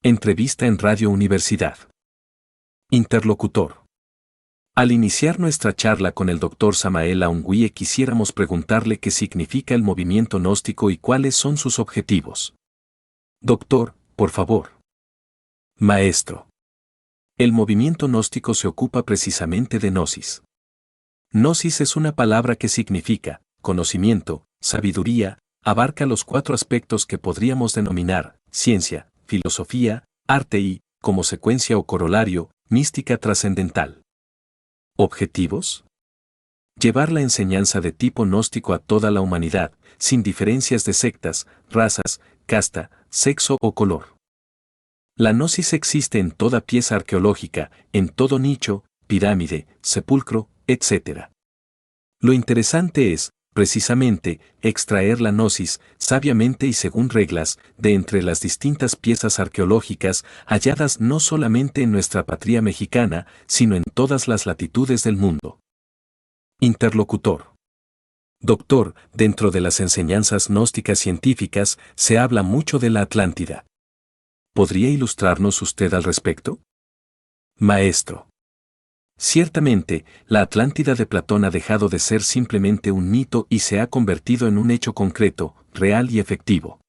Entrevista en Radio Universidad. Interlocutor. Al iniciar nuestra charla con el Dr. Samael Aungüe quisiéramos preguntarle qué significa el movimiento gnóstico y cuáles son sus objetivos. Doctor, por favor. Maestro. El movimiento gnóstico se ocupa precisamente de gnosis. Gnosis es una palabra que significa conocimiento, sabiduría, abarca los 4 aspectos que podríamos denominar ciencia, filosofía, arte y, como secuencia o corolario, mística trascendental. ¿Objetivos? Llevar la enseñanza de tipo gnóstico a toda la humanidad, sin diferencias de sectas, razas, casta, sexo o color. La gnosis existe en toda pieza arqueológica, en todo nicho, pirámide, sepulcro, etc. Lo interesante es, precisamente, extraer la gnosis, sabiamente y según reglas, de entre las distintas piezas arqueológicas halladas no solamente en nuestra patria mexicana, sino en todas las latitudes del mundo. Interlocutor. Doctor, dentro de las enseñanzas gnósticas científicas se habla mucho de la Atlántida. ¿Podría ilustrarnos usted al respecto? Maestro. Ciertamente, la Atlántida de Platón ha dejado de ser simplemente un mito y se ha convertido en un hecho concreto, real y efectivo.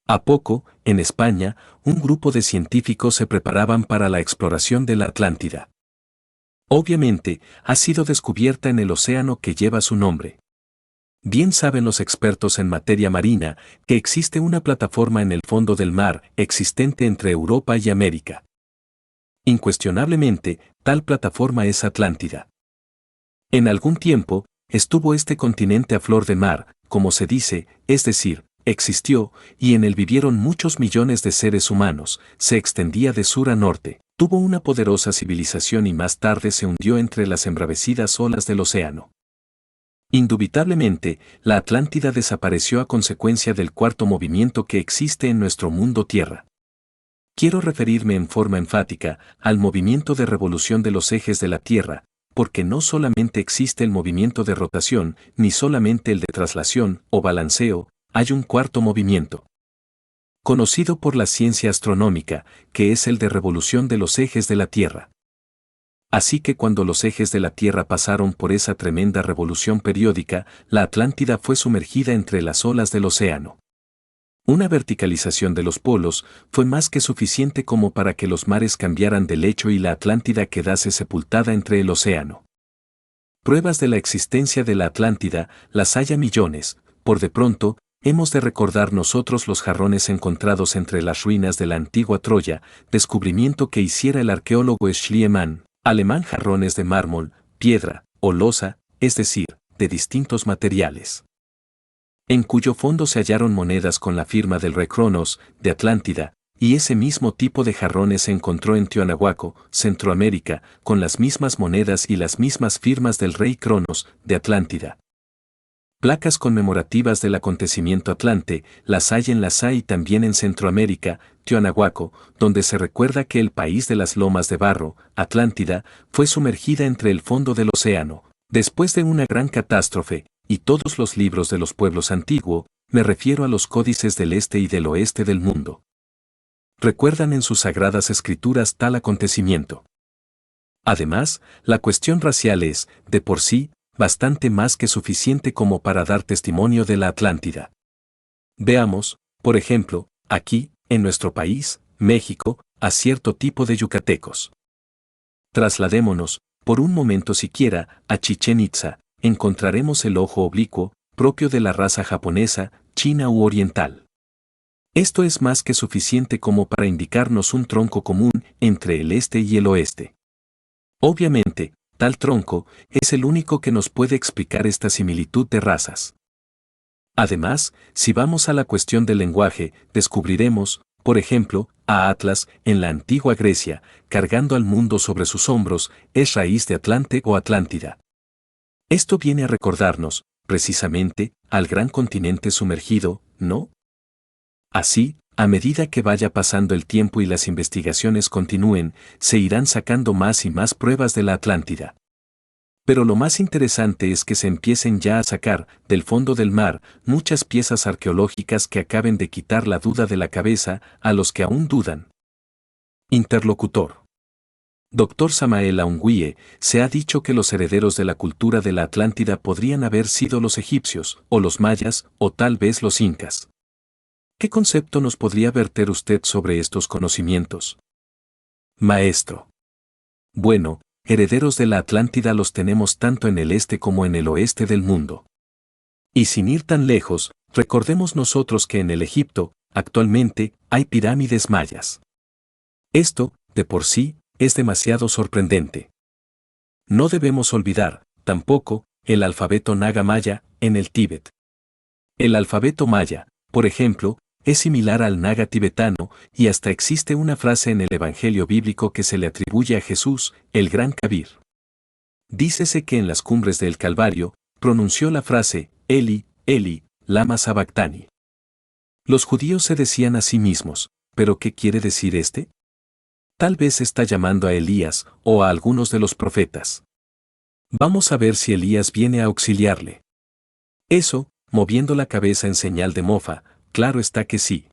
A poco, en España, un grupo de científicos se preparaban para la exploración de la Atlántida. Obviamente, ha sido descubierta en el océano que lleva su nombre. Bien saben los expertos en materia marina que existe una plataforma en el fondo del mar existente entre Europa y América. Incuestionablemente, tal plataforma es Atlántida. En algún tiempo, estuvo este continente a flor de mar, como se dice, es decir, existió, y en él vivieron muchos millones de seres humanos, se extendía de sur a norte, tuvo una poderosa civilización y más tarde se hundió entre las embravecidas olas del océano. Indubitablemente, la Atlántida desapareció a consecuencia del cuarto movimiento que existe en nuestro mundo Tierra. Quiero referirme en forma enfática al movimiento de revolución de los ejes de la Tierra, porque no solamente existe el movimiento de rotación, ni solamente el de traslación o balanceo, hay un cuarto movimiento. Conocido por la ciencia astronómica, que es el de revolución de los ejes de la Tierra. Así que cuando los ejes de la Tierra pasaron por esa tremenda revolución periódica, la Atlántida fue sumergida entre las olas del océano. Una verticalización de los polos fue más que suficiente como para que los mares cambiaran de lecho y la Atlántida quedase sepultada entre el océano. Pruebas de la existencia de la Atlántida las hay a millones, por de pronto, hemos de recordar nosotros los jarrones encontrados entre las ruinas de la antigua Troya, descubrimiento que hiciera el arqueólogo Schliemann, alemán, jarrones de mármol, piedra o losa, es decir, de distintos materiales, en cuyo fondo se hallaron monedas con la firma del rey Cronos, de Atlántida, y ese mismo tipo de jarrones se encontró en Tiahuanaco, Centroamérica, con las mismas monedas y las mismas firmas del rey Cronos, de Atlántida. Placas conmemorativas del acontecimiento Atlante, las hay en la SA y también en Centroamérica, Tiahuanaco, donde se recuerda que el país de las lomas de barro, Atlántida, fue sumergida entre el fondo del océano, después de una gran catástrofe, y todos los libros de los pueblos antiguos, me refiero a los códices del este y del oeste del mundo, recuerdan en sus sagradas escrituras tal acontecimiento. Además, la cuestión racial es, de por sí, bastante más que suficiente como para dar testimonio de la Atlántida. Veamos, por ejemplo, aquí, en nuestro país, México, a cierto tipo de yucatecos. Trasladémonos, por un momento siquiera, a Chichén Itzá. Encontraremos el ojo oblicuo, propio de la raza japonesa, china u oriental. Esto es más que suficiente como para indicarnos un tronco común entre el este y el oeste. Obviamente, tal tronco es el único que nos puede explicar esta similitud de razas. Además, si vamos a la cuestión del lenguaje, descubriremos, por ejemplo, a Atlas, en la antigua Grecia, cargando al mundo sobre sus hombros, es raíz de Atlante o Atlántida. Esto viene a recordarnos, precisamente, al gran continente sumergido, ¿no? Así, a medida que vaya pasando el tiempo y las investigaciones continúen, se irán sacando más y más pruebas de la Atlántida. Pero lo más interesante es que se empiecen ya a sacar, del fondo del mar, muchas piezas arqueológicas que acaben de quitar la duda de la cabeza a los que aún dudan. Interlocutor. Dr. Samael Aungüe, se ha dicho que los herederos de la cultura de la Atlántida podrían haber sido los egipcios, o los mayas, o tal vez los incas. ¿Qué concepto nos podría verter usted sobre estos conocimientos? Maestro. Bueno, herederos de la Atlántida los tenemos tanto en el este como en el oeste del mundo. Y sin ir tan lejos, recordemos nosotros que en el Egipto, actualmente, hay pirámides mayas. Esto, de por sí, es demasiado sorprendente. No debemos olvidar, tampoco, el alfabeto naga maya, en el Tíbet. El alfabeto maya, por ejemplo, es similar al naga tibetano, y hasta existe una frase en el Evangelio bíblico que se le atribuye a Jesús, el gran Kabir. Dícese que en las cumbres del Calvario, pronunció la frase, Eli, Eli, lama sabactani. Los judíos se decían a sí mismos, ¿pero qué quiere decir este? Tal vez está llamando a Elías, o a algunos de los profetas. Vamos a ver si Elías viene a auxiliarle. Eso, moviendo la cabeza en señal de mofa, claro está que sí.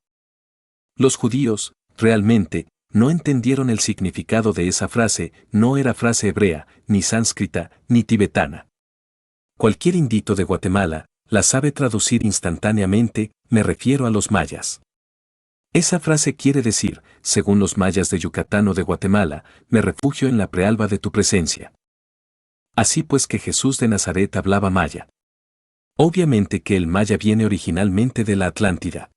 Los judíos, realmente, no entendieron el significado de esa frase, no era frase hebrea, ni sánscrita, ni tibetana. Cualquier indito de Guatemala, la sabe traducir instantáneamente, me refiero a los mayas. Esa frase quiere decir, según los mayas de Yucatán o de Guatemala, me refugio en la prealba de tu presencia. Así pues que Jesús de Nazaret hablaba maya. Obviamente que el maya viene originalmente de la Atlántida.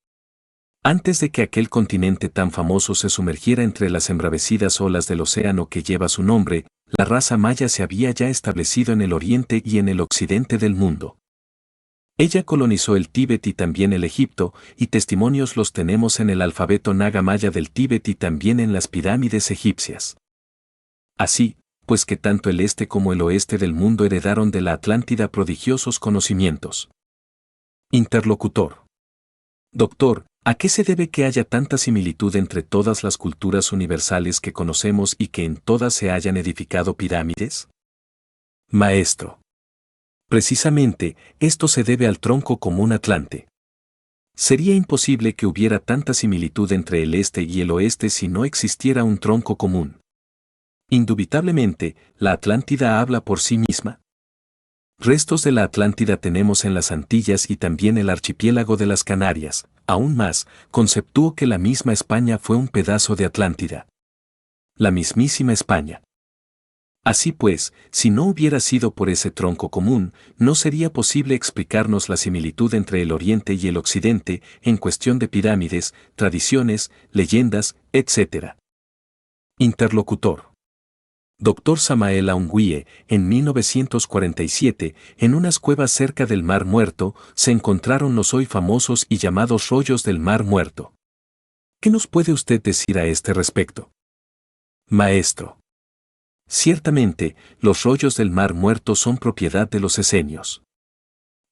Antes de que aquel continente tan famoso se sumergiera entre las embravecidas olas del océano que lleva su nombre, la raza maya se había ya establecido en el oriente y en el occidente del mundo. Ella colonizó el Tíbet y también el Egipto, y testimonios los tenemos en el alfabeto naga maya del Tíbet y también en las pirámides egipcias. Así, pues que tanto el este como el oeste del mundo heredaron de la Atlántida prodigiosos conocimientos. Interlocutor. Doctor, ¿a qué se debe que haya tanta similitud entre todas las culturas universales que conocemos y que en todas se hayan edificado pirámides? Maestro. Precisamente, esto se debe al tronco común atlante. Sería imposible que hubiera tanta similitud entre el este y el oeste si no existiera un tronco común. Indubitablemente, la Atlántida habla por sí misma. Restos de la Atlántida tenemos en las Antillas y también el archipiélago de las Canarias. Aún más, conceptúo que la misma España fue un pedazo de Atlántida. La mismísima España. Así pues, si no hubiera sido por ese tronco común, no sería posible explicarnos la similitud entre el Oriente y el Occidente en cuestión de pirámides, tradiciones, leyendas, etc. Interlocutor. Dr. Samael Aungüe, en 1947, en unas cuevas cerca del Mar Muerto, se encontraron los hoy famosos y llamados rollos del Mar Muerto. ¿Qué nos puede usted decir a este respecto? Maestro. Ciertamente, los rollos del Mar Muerto son propiedad de los esenios.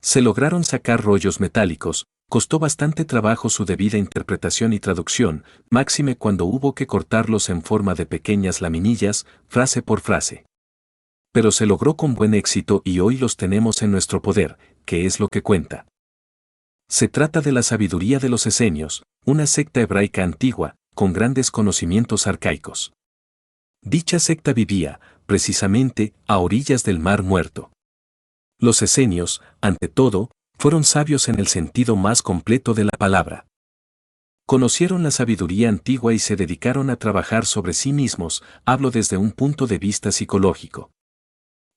Se lograron sacar rollos metálicos, costó bastante trabajo su debida interpretación y traducción, máxime cuando hubo que cortarlos en forma de pequeñas laminillas, frase por frase. Pero se logró con buen éxito y hoy los tenemos en nuestro poder, que es lo que cuenta. Se trata de la sabiduría de los esenios, una secta hebraica antigua, con grandes conocimientos arcaicos. Dicha secta vivía, precisamente, a orillas del Mar Muerto. Los esenios, ante todo, fueron sabios en el sentido más completo de la palabra. Conocieron la sabiduría antigua y se dedicaron a trabajar sobre sí mismos, hablo desde un punto de vista psicológico.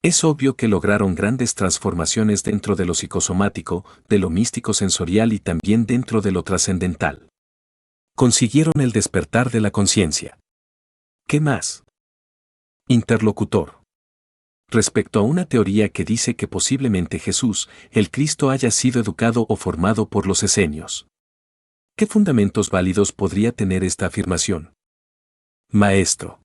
Es obvio que lograron grandes transformaciones dentro de lo psicosomático, de lo místico sensorial y también dentro de lo trascendental. Consiguieron el despertar de la conciencia. ¿Qué más? Interlocutor. Respecto a una teoría que dice que posiblemente Jesús, el Cristo, haya sido educado o formado por los esenios. ¿Qué fundamentos válidos podría tener esta afirmación? Maestro.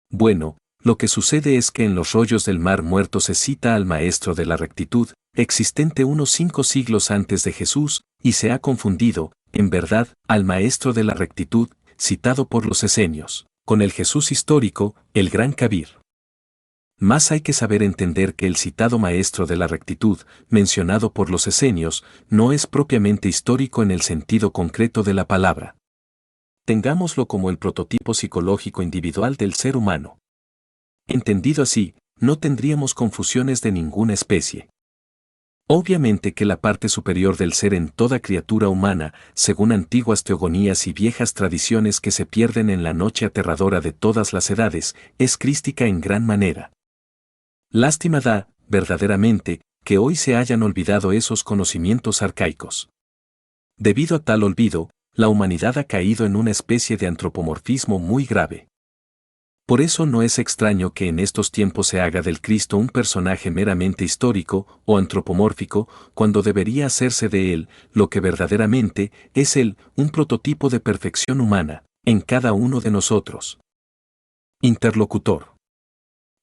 Bueno, lo que sucede es que en los rollos del Mar Muerto se cita al Maestro de la Rectitud, existente unos 5 siglos antes de Jesús, y se ha confundido, en verdad, al Maestro de la Rectitud, citado por los esenios, con el Jesús histórico, el Gran Kabir. Más hay que saber entender que el citado Maestro de la Rectitud, mencionado por los esenios, no es propiamente histórico en el sentido concreto de la palabra. tengámoslo como el prototipo psicológico individual del ser humano. Entendido así, no tendríamos confusiones de ninguna especie. Obviamente que la parte superior del ser en toda criatura humana, según antiguas teogonías y viejas tradiciones que se pierden en la noche aterradora de todas las edades, es crística en gran manera. Lástima da, verdaderamente, que hoy se hayan olvidado esos conocimientos arcaicos. Debido a tal olvido, la humanidad ha caído en una especie de antropomorfismo muy grave. Por eso no es extraño que en estos tiempos se haga del Cristo un personaje meramente histórico o antropomórfico, cuando debería hacerse de él, lo que verdaderamente es él, un prototipo de perfección humana, en cada uno de nosotros. Interlocutor.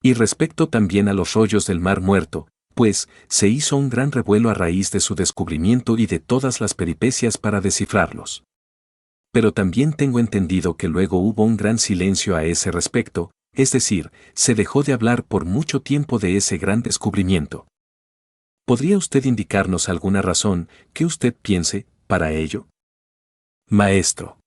Y respecto también a los rollos del Mar Muerto, pues, se hizo un gran revuelo a raíz de su descubrimiento y de todas las peripecias para descifrarlos. Pero también tengo entendido que luego hubo un gran silencio a ese respecto, es decir, se dejó de hablar por mucho tiempo de ese gran descubrimiento. ¿Podría usted indicarnos alguna razón que usted piense para ello? Maestro.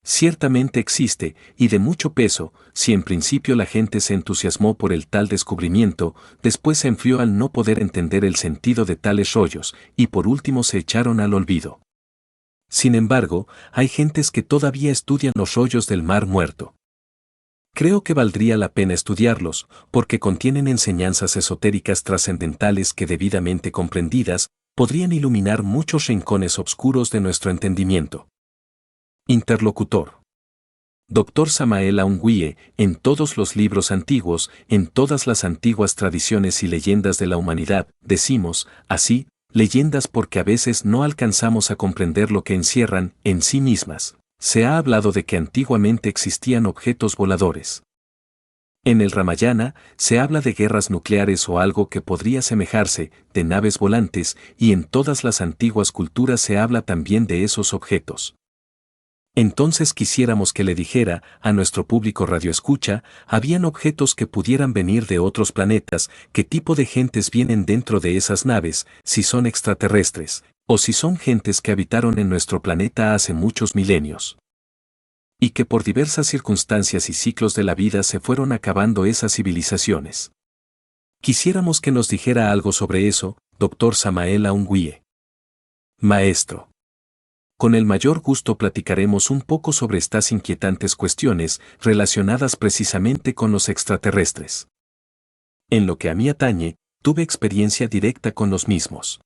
Ciertamente existe, y de mucho peso, si en principio la gente se entusiasmó por el tal descubrimiento, después se enfrió al no poder entender el sentido de tales rollos, y por último se echaron al olvido. Sin embargo, hay gentes que todavía estudian los rollos del Mar Muerto. Creo que valdría la pena estudiarlos, porque contienen enseñanzas esotéricas trascendentales que debidamente comprendidas, podrían iluminar muchos rincones oscuros de nuestro entendimiento. Interlocutor. Dr. Samael Aun Weor, en todos los libros antiguos, en todas las antiguas tradiciones y leyendas de la humanidad, decimos, así, leyendas porque a veces no alcanzamos a comprender lo que encierran en sí mismas. Se ha hablado de que antiguamente existían objetos voladores. En el Ramayana, se habla de guerras nucleares o algo que podría asemejarse, de naves volantes, y en todas las antiguas culturas se habla también de esos objetos. Entonces quisiéramos que le dijera a nuestro público radioescucha, habían objetos que pudieran venir de otros planetas, qué tipo de gentes vienen dentro de esas naves, si son extraterrestres, o si son gentes que habitaron en nuestro planeta hace muchos milenios. Y que por diversas circunstancias y ciclos de la vida se fueron acabando esas civilizaciones. Quisiéramos que nos dijera algo sobre eso, Dr. Samael Aun Weor. Maestro. Con el mayor gusto platicaremos un poco sobre estas inquietantes cuestiones relacionadas precisamente con los extraterrestres. En lo que a mí atañe, tuve experiencia directa con los mismos.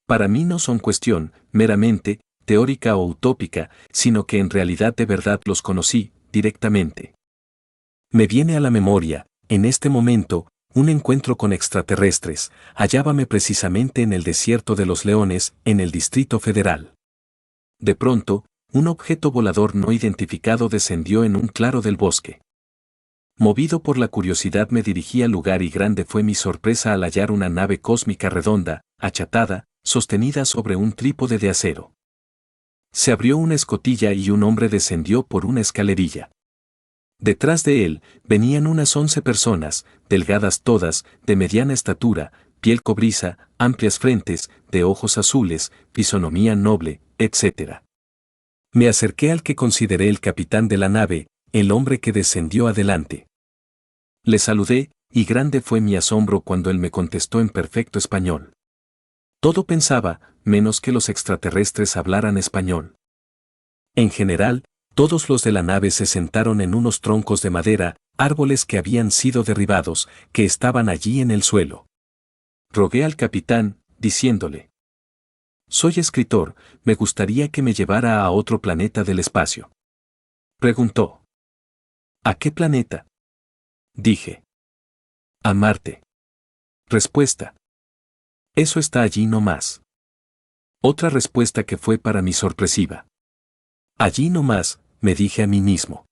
Para mí no son cuestión, meramente, teórica o utópica, sino que en realidad de verdad los conocí, directamente. Me viene a la memoria, en este momento, un encuentro con extraterrestres, hallábame precisamente en el desierto de los Leones, en el Distrito Federal. De pronto, un objeto volador no identificado descendió en un claro del bosque. Movido por la curiosidad me dirigí al lugar y grande fue mi sorpresa al hallar una nave cósmica redonda, achatada, sostenida sobre un trípode de acero. Se abrió una escotilla y un hombre descendió por una escalerilla. Detrás de él, venían unas 11 personas, delgadas todas, de mediana estatura, piel cobriza, amplias frentes, de ojos azules, fisonomía noble, etc. Me acerqué al que consideré el capitán de la nave, el hombre que descendió adelante. Le saludé, y grande fue mi asombro cuando él me contestó en perfecto español. Todo pensaba, menos que los extraterrestres hablaran español. En general, todos los de la nave se sentaron en unos troncos de madera, árboles que habían sido derribados, que estaban allí en el suelo. Rogué al capitán, diciéndole: «Soy escritor, me gustaría que me llevara a otro planeta del espacio». Preguntó: «¿A qué planeta?». Dije: «A Marte». Respuesta: «Eso está allí no más». Otra respuesta que fue para mí sorpresiva: «Allí no más», me dije a mí mismo.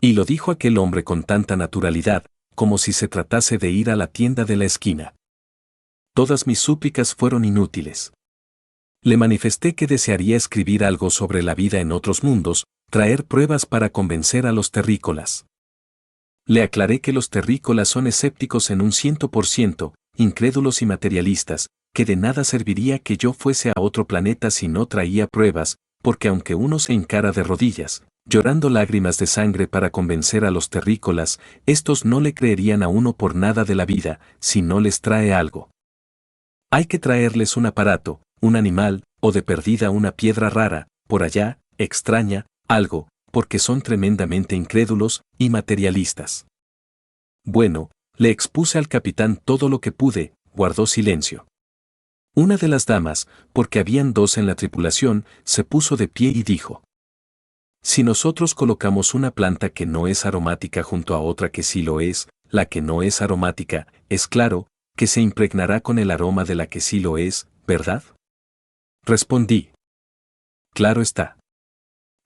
Y lo dijo aquel hombre con tanta naturalidad, como si se tratase de ir a la tienda de la esquina. Todas mis súplicas fueron inútiles. Le manifesté que desearía escribir algo sobre la vida en otros mundos, traer pruebas para convencer a los terrícolas. Le aclaré que los terrícolas son escépticos en un 100%, incrédulos y materialistas, que de nada serviría que yo fuese a otro planeta si no traía pruebas, porque aunque uno se hincara de rodillas, llorando lágrimas de sangre para convencer a los terrícolas, estos no le creerían a uno por nada de la vida, si no les trae algo. Hay que traerles un aparato, un animal, o de perdida una piedra rara, por allá, extraña, algo, porque son tremendamente incrédulos y materialistas. Bueno, le expuse al capitán todo lo que pude, guardó silencio. Una de las damas, porque habían dos en la tripulación, se puso de pie y dijo: si nosotros colocamos una planta que no es aromática junto a otra que sí lo es, la que no es aromática, es claro, que se impregnará con el aroma de la que sí lo es, ¿verdad? Respondí: claro está.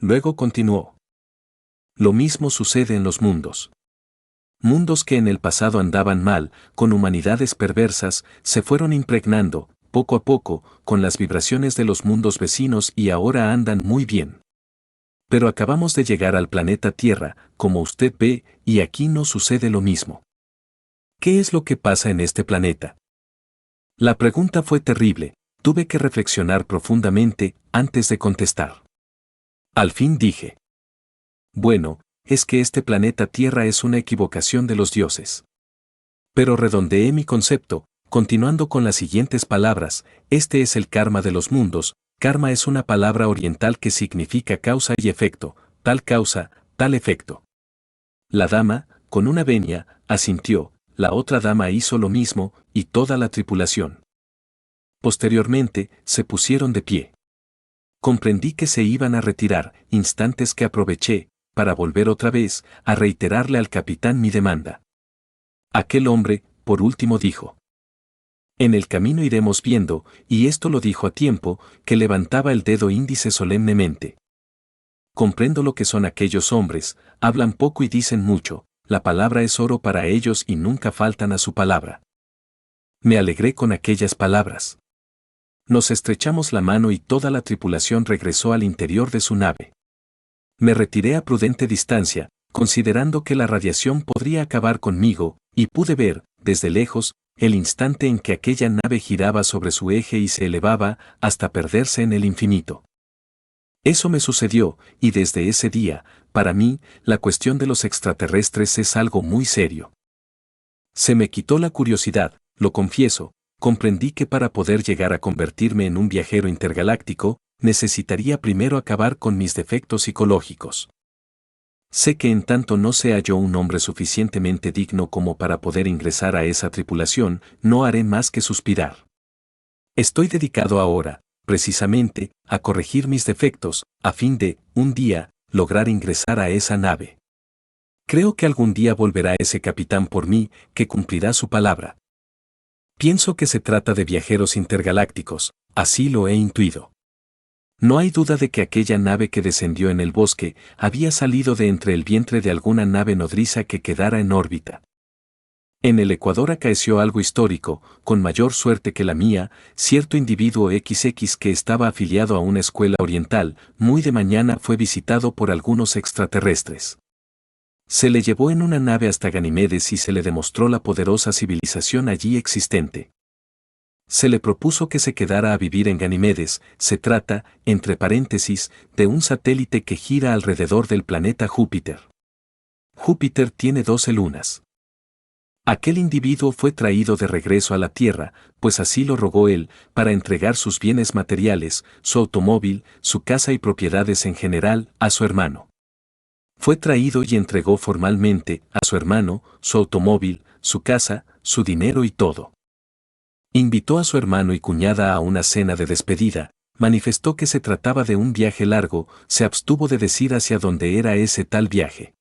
Luego continuó: lo mismo sucede en los mundos. Mundos que en el pasado andaban mal, con humanidades perversas, se fueron impregnando, poco a poco, con las vibraciones de los mundos vecinos y ahora andan muy bien. Pero acabamos de llegar al planeta Tierra, como usted ve, y aquí no sucede lo mismo. ¿Qué es lo que pasa en este planeta? La pregunta fue terrible, tuve que reflexionar profundamente antes de contestar. Al fin dije: bueno, es que este planeta Tierra es una equivocación de los dioses. Pero redondeé mi concepto, continuando con las siguientes palabras: este es el karma de los mundos. Karma es una palabra oriental que significa causa y efecto, tal causa, tal efecto. La dama, con una venia, asintió, la otra dama hizo lo mismo, y toda la tripulación. Posteriormente, se pusieron de pie. Comprendí que se iban a retirar, instantes que aproveché, para volver otra vez, a reiterarle al capitán mi demanda. Aquel hombre, por último, dijo: en el camino iremos viendo, y esto lo dijo a tiempo, que levantaba el dedo índice solemnemente. Comprendo lo que son aquellos hombres, hablan poco y dicen mucho, la palabra es oro para ellos y nunca faltan a su palabra. Me alegré con aquellas palabras. Nos estrechamos la mano y toda la tripulación regresó al interior de su nave. Me retiré a prudente distancia, considerando que la radiación podría acabar conmigo, y pude ver, desde lejos, el instante en que aquella nave giraba sobre su eje y se elevaba hasta perderse en el infinito. Eso me sucedió, y desde ese día, para mí, la cuestión de los extraterrestres es algo muy serio. Se me quitó la curiosidad, lo confieso, comprendí que para poder llegar a convertirme en un viajero intergaláctico, necesitaría primero acabar con mis defectos psicológicos. Sé que en tanto no sea yo un hombre suficientemente digno como para poder ingresar a esa tripulación, no haré más que suspirar. Estoy dedicado ahora, precisamente, a corregir mis defectos, a fin de, un día, lograr ingresar a esa nave. Creo que algún día volverá ese capitán por mí, que cumplirá su palabra. Pienso que se trata de viajeros intergalácticos, así lo he intuido. No hay duda de que aquella nave que descendió en el bosque había salido de entre el vientre de alguna nave nodriza que quedara en órbita. En el Ecuador acaeció algo histórico, con mayor suerte que la mía, cierto individuo XX que estaba afiliado a una escuela oriental, muy de mañana fue visitado por algunos extraterrestres. Se le llevó en una nave hasta Ganimedes y se le demostró la poderosa civilización allí existente. Se le propuso que se quedara a vivir en Ganimedes. Se trata, entre paréntesis, de un satélite que gira alrededor del planeta Júpiter. Júpiter tiene 12 lunas. Aquel individuo fue traído de regreso a la Tierra, pues así lo rogó él, para entregar sus bienes materiales, su automóvil, su casa y propiedades en general, a su hermano. Fue traído y entregó formalmente, a su hermano, su automóvil, su casa, su dinero y todo. Invitó a su hermano y cuñada a una cena de despedida, manifestó que se trataba de un viaje largo, se abstuvo de decir hacia dónde era ese tal viaje.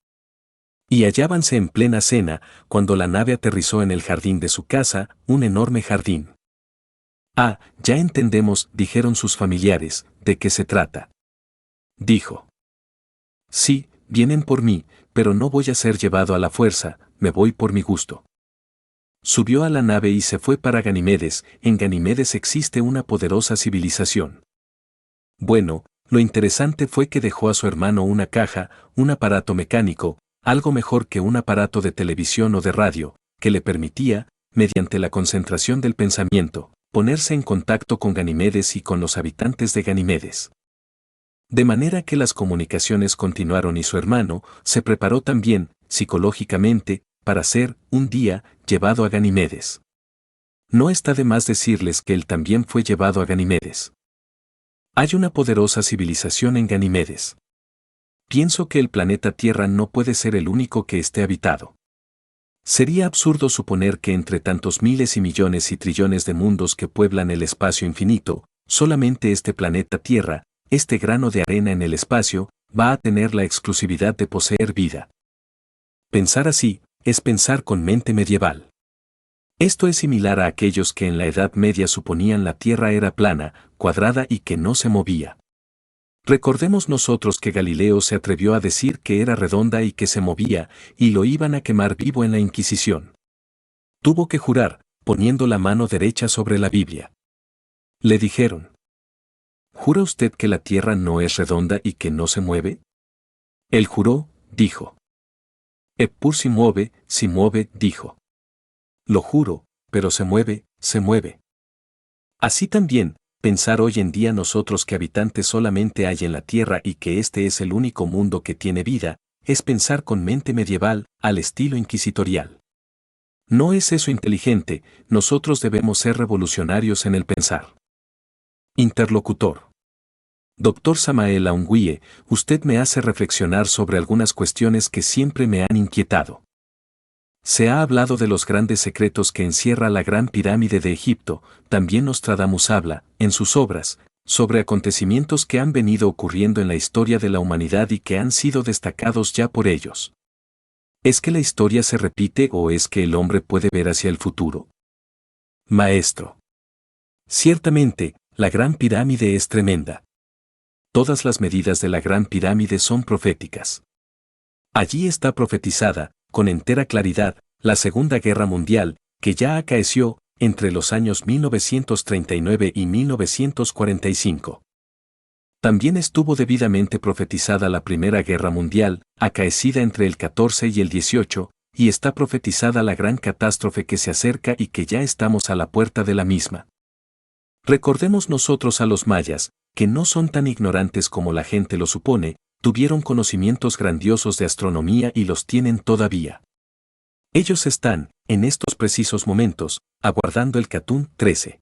Y hallábanse en plena cena, cuando la nave aterrizó en el jardín de su casa, un enorme jardín. Ah, ya entendemos, dijeron sus familiares, ¿de qué se trata? Dijo. Sí, vienen por mí, pero no voy a ser llevado a la fuerza, me voy por mi gusto. Subió a la nave y se fue para Ganimedes. En Ganimedes existe una poderosa civilización. Bueno, lo interesante fue que dejó a su hermano una caja, un aparato mecánico, algo mejor que un aparato de televisión o de radio, que le permitía, mediante la concentración del pensamiento, ponerse en contacto con Ganimedes y con los habitantes de Ganimedes. De manera que las comunicaciones continuaron y su hermano se preparó también, psicológicamente, para ser, un día, llevado a Ganimedes. No está de más decirles que él también fue llevado a Ganimedes. Hay una poderosa civilización en Ganimedes. Pienso que el planeta Tierra no puede ser el único que esté habitado. Sería absurdo suponer que entre tantos miles y millones y trillones de mundos que pueblan el espacio infinito, solamente este planeta Tierra, este grano de arena en el espacio, va a tener la exclusividad de poseer vida. Pensar así, es pensar con mente medieval. Esto es similar a aquellos que en la Edad Media suponían la Tierra era plana, cuadrada y que no se movía. Recordemos nosotros que Galileo se atrevió a decir que era redonda y que se movía, y lo iban a quemar vivo en la Inquisición. Tuvo que jurar, poniendo la mano derecha sobre la Biblia. Le dijeron: ¿jura usted que la Tierra no es redonda y que no se mueve? Él juró, dijo. Eppur si muove, dijo. Lo juro, pero se mueve, se mueve. Así también, pensar hoy en día nosotros que habitantes solamente hay en la Tierra y que este es el único mundo que tiene vida, es pensar con mente medieval, al estilo inquisitorial. No es eso inteligente, nosotros debemos ser revolucionarios en el pensar. Interlocutor. Doctor Samael Aungüe, usted me hace reflexionar sobre algunas cuestiones que siempre me han inquietado. Se ha hablado de los grandes secretos que encierra la Gran Pirámide de Egipto, también Nostradamus habla, en sus obras, sobre acontecimientos que han venido ocurriendo en la historia de la humanidad y que han sido destacados ya por ellos. ¿Es que la historia se repite o es que el hombre puede ver hacia el futuro? Maestro. Ciertamente, la Gran Pirámide es tremenda. Todas las medidas de la Gran Pirámide son proféticas. Allí está profetizada, con entera claridad, la Segunda Guerra Mundial, que ya acaeció entre los años 1939 y 1945. También estuvo debidamente profetizada la Primera Guerra Mundial, acaecida entre el 14 y el 18, y está profetizada la gran catástrofe que se acerca y que ya estamos a la puerta de la misma. Recordemos nosotros a los mayas, que no son tan ignorantes como la gente lo supone, tuvieron conocimientos grandiosos de astronomía y los tienen todavía. Ellos están, en estos precisos momentos, aguardando el Catún 13.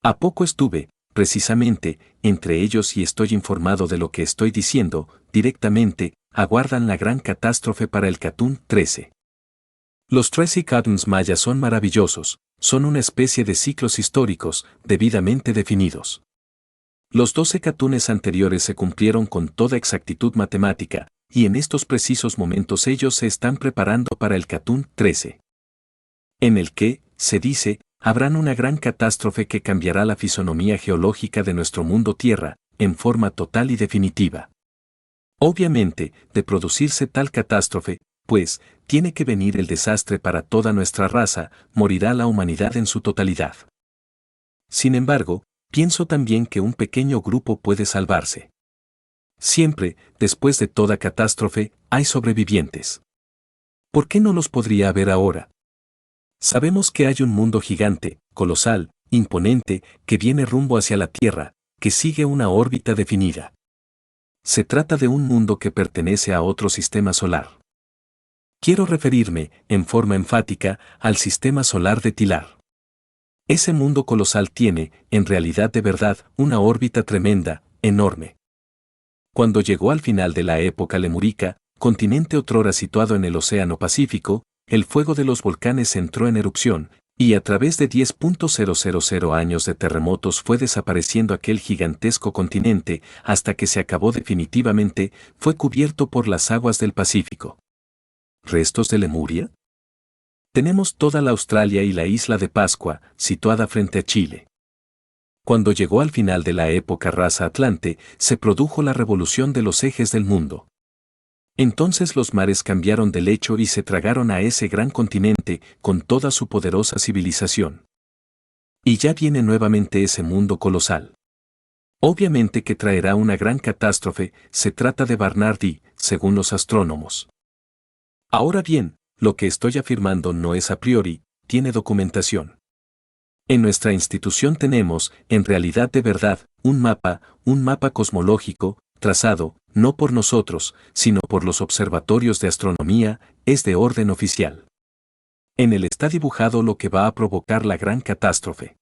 ¿A poco estuve, precisamente, entre ellos y estoy informado de lo que estoy diciendo, directamente, aguardan la gran catástrofe para el Catún 13. Los 13 Catuns mayas son maravillosos, son una especie de ciclos históricos, debidamente definidos. Los 12 catunes anteriores se cumplieron con toda exactitud matemática, y en estos precisos momentos ellos se están preparando para el Catún 13. En el que, se dice, habrán una gran catástrofe que cambiará la fisonomía geológica de nuestro mundo Tierra, en forma total y definitiva. Obviamente, de producirse tal catástrofe, pues, tiene que venir el desastre para toda nuestra raza, morirá la humanidad en su totalidad. Sin embargo, pienso también que un pequeño grupo puede salvarse. Siempre, después de toda catástrofe, hay sobrevivientes. ¿Por qué no los podría haber ahora? Sabemos que hay un mundo gigante, colosal, imponente, que viene rumbo hacia la Tierra, que sigue una órbita definida. Se trata de un mundo que pertenece a otro sistema solar. Quiero referirme, en forma enfática, al sistema solar de Tilar. Ese mundo colosal tiene, en realidad de verdad, una órbita tremenda, enorme. Cuando llegó al final de la época lemúrica, continente otrora situado en el Océano Pacífico, el fuego de los volcanes entró en erupción, y a través de 10.000 años de terremotos fue desapareciendo aquel gigantesco continente, hasta que se acabó definitivamente, fue cubierto por las aguas del Pacífico. ¿Restos de Lemuria? Tenemos toda la Australia y la isla de Pascua, situada frente a Chile. Cuando llegó al final de la época rasa Atlante, se produjo la revolución de los ejes del mundo. Entonces los mares cambiaron de lecho y se tragaron a ese gran continente con toda su poderosa civilización. Y ya viene nuevamente ese mundo colosal. Obviamente que traerá una gran catástrofe, se trata de Barnardi, según los astrónomos. Ahora bien, lo que estoy afirmando no es a priori, tiene documentación. En nuestra institución tenemos, en realidad de verdad, un mapa cosmológico, trazado, no por nosotros, sino por los observatorios de astronomía, es de orden oficial. En él está dibujado lo que va a provocar la gran catástrofe.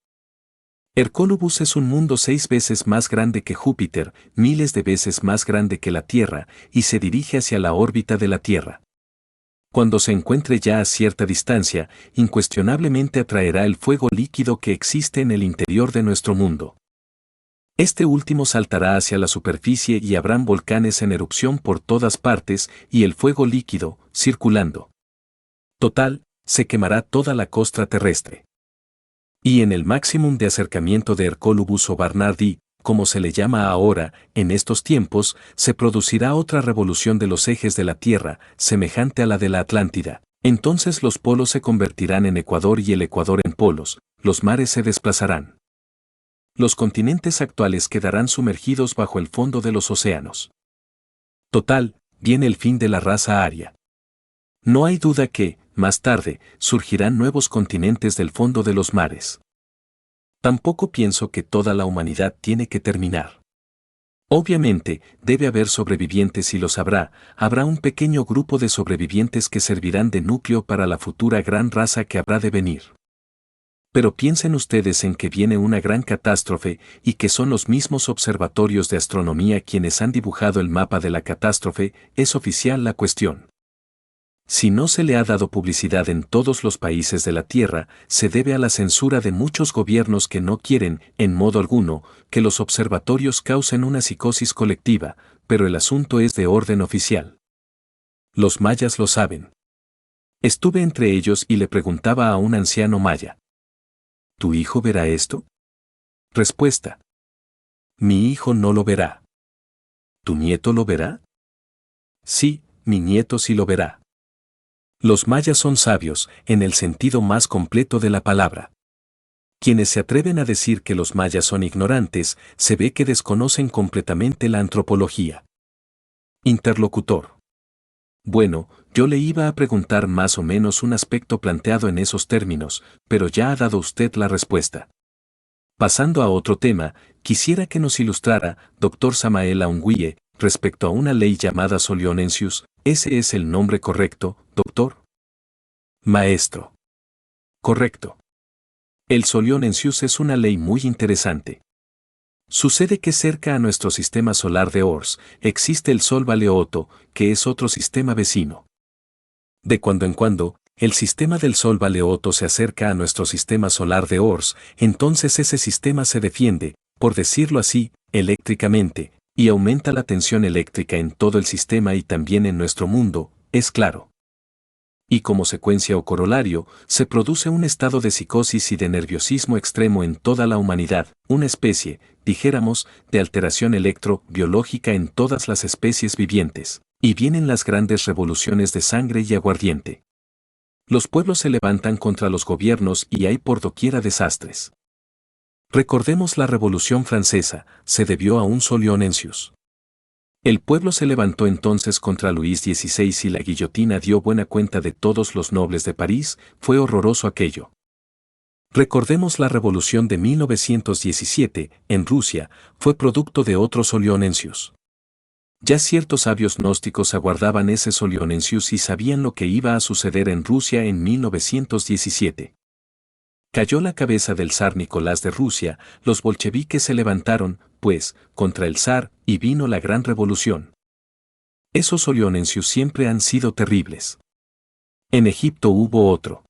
Hercólubus es un mundo 6 veces más grande que Júpiter, miles de veces más grande que la Tierra, y se dirige hacia la órbita de la Tierra. Cuando se encuentre ya a cierta distancia, incuestionablemente atraerá el fuego líquido que existe en el interior de nuestro mundo. Este último saltará hacia la superficie y habrán volcanes en erupción por todas partes y el fuego líquido, circulando. Total, se quemará toda la costra terrestre. Y en el máximum de acercamiento de Hercólubus o Barnardi, como se le llama ahora, en estos tiempos, se producirá otra revolución de los ejes de la Tierra, semejante a la de la Atlántida. Entonces los polos se convertirán en ecuador y el ecuador en polos, los mares se desplazarán. Los continentes actuales quedarán sumergidos bajo el fondo de los océanos. Total, viene el fin de la raza aria. No hay duda que, más tarde, surgirán nuevos continentes del fondo de los mares. Tampoco pienso que toda la humanidad tiene que terminar. Obviamente, debe haber sobrevivientes y los habrá un pequeño grupo de sobrevivientes que servirán de núcleo para la futura gran raza que habrá de venir. Pero piensen ustedes en que viene una gran catástrofe y que son los mismos observatorios de astronomía quienes han dibujado el mapa de la catástrofe, es oficial la cuestión. Si no se le ha dado publicidad en todos los países de la Tierra, se debe a la censura de muchos gobiernos que no quieren, en modo alguno, que los observatorios causen una psicosis colectiva, pero el asunto es de orden oficial. Los mayas lo saben. Estuve entre ellos y le preguntaba a un anciano maya: ¿tu hijo verá esto? Respuesta: mi hijo no lo verá. ¿Tu nieto lo verá? Sí, mi nieto sí lo verá. Los mayas son sabios, en el sentido más completo de la palabra. Quienes se atreven a decir que los mayas son ignorantes, se ve que desconocen completamente la antropología. Interlocutor: bueno, yo le iba a preguntar más o menos un aspecto planteado en esos términos, pero ya ha dado usted la respuesta. Pasando a otro tema, quisiera que nos ilustrara, Dr. Samael Aungüe, respecto a una ley llamada Solionensius. ¿Ese es el nombre correcto, doctor? Maestro: correcto. El Solionensius es una ley muy interesante. Sucede que cerca a nuestro sistema solar de Ors existe el Sol Baleoto, que es otro sistema vecino. De cuando en cuando, el sistema del Sol Baleoto se acerca a nuestro sistema solar de Ors, entonces ese sistema se defiende, por decirlo así, eléctricamente, y aumenta la tensión eléctrica en todo el sistema y también en nuestro mundo, es claro. Y como secuencia o corolario, se produce un estado de psicosis y de nerviosismo extremo en toda la humanidad, una especie, dijéramos, de alteración electro-biológica en todas las especies vivientes, y vienen las grandes revoluciones de sangre y aguardiente. Los pueblos se levantan contra los gobiernos y hay por doquiera desastres. Recordemos la Revolución Francesa, se debió a un Solionensius. El pueblo se levantó entonces contra Luis XVI y la guillotina dio buena cuenta de todos los nobles de París, fue horroroso aquello. Recordemos la Revolución de 1917, en Rusia, fue producto de otro Solionensius. Ya ciertos sabios gnósticos aguardaban ese Solionensius y sabían lo que iba a suceder en Rusia en 1917. Cayó la cabeza del zar Nicolás de Rusia, los bolcheviques se levantaron, pues, contra el zar, y vino la gran revolución. Esos Solionensius siempre han sido terribles. En Egipto hubo otro.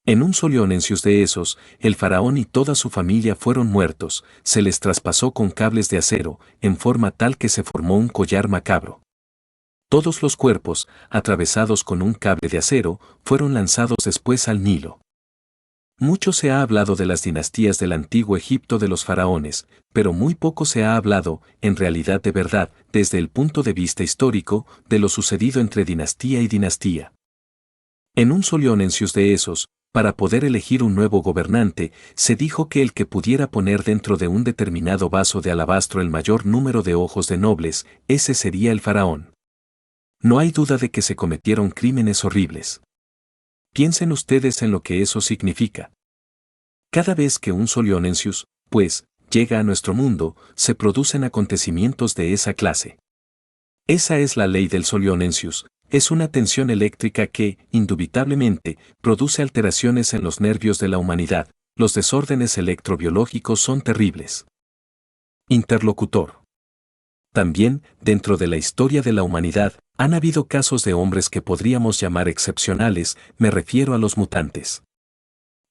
En un Solionensius de esos, el faraón y toda su familia fueron muertos, se les traspasó con cables de acero, en forma tal que se formó un collar macabro. Todos los cuerpos, atravesados con un cable de acero, fueron lanzados después al Nilo. Mucho se ha hablado de las dinastías del antiguo Egipto de los faraones, pero muy poco se ha hablado, en realidad de verdad, desde el punto de vista histórico, de lo sucedido entre dinastía y dinastía. En un Solionensius de esos, para poder elegir un nuevo gobernante, se dijo que el que pudiera poner dentro de un determinado vaso de alabastro el mayor número de ojos de nobles, ese sería el faraón. No hay duda de que se cometieron crímenes horribles. Piensen ustedes en lo que eso significa. Cada vez que un Solionensius, pues, llega a nuestro mundo, se producen acontecimientos de esa clase. Esa es la ley del Solionensius, es una tensión eléctrica que, indubitablemente, produce alteraciones en los nervios de la humanidad. Los desórdenes electrobiológicos son terribles. Interlocutor. También, dentro de la historia de la humanidad, han habido casos de hombres que podríamos llamar excepcionales, me refiero a los mutantes.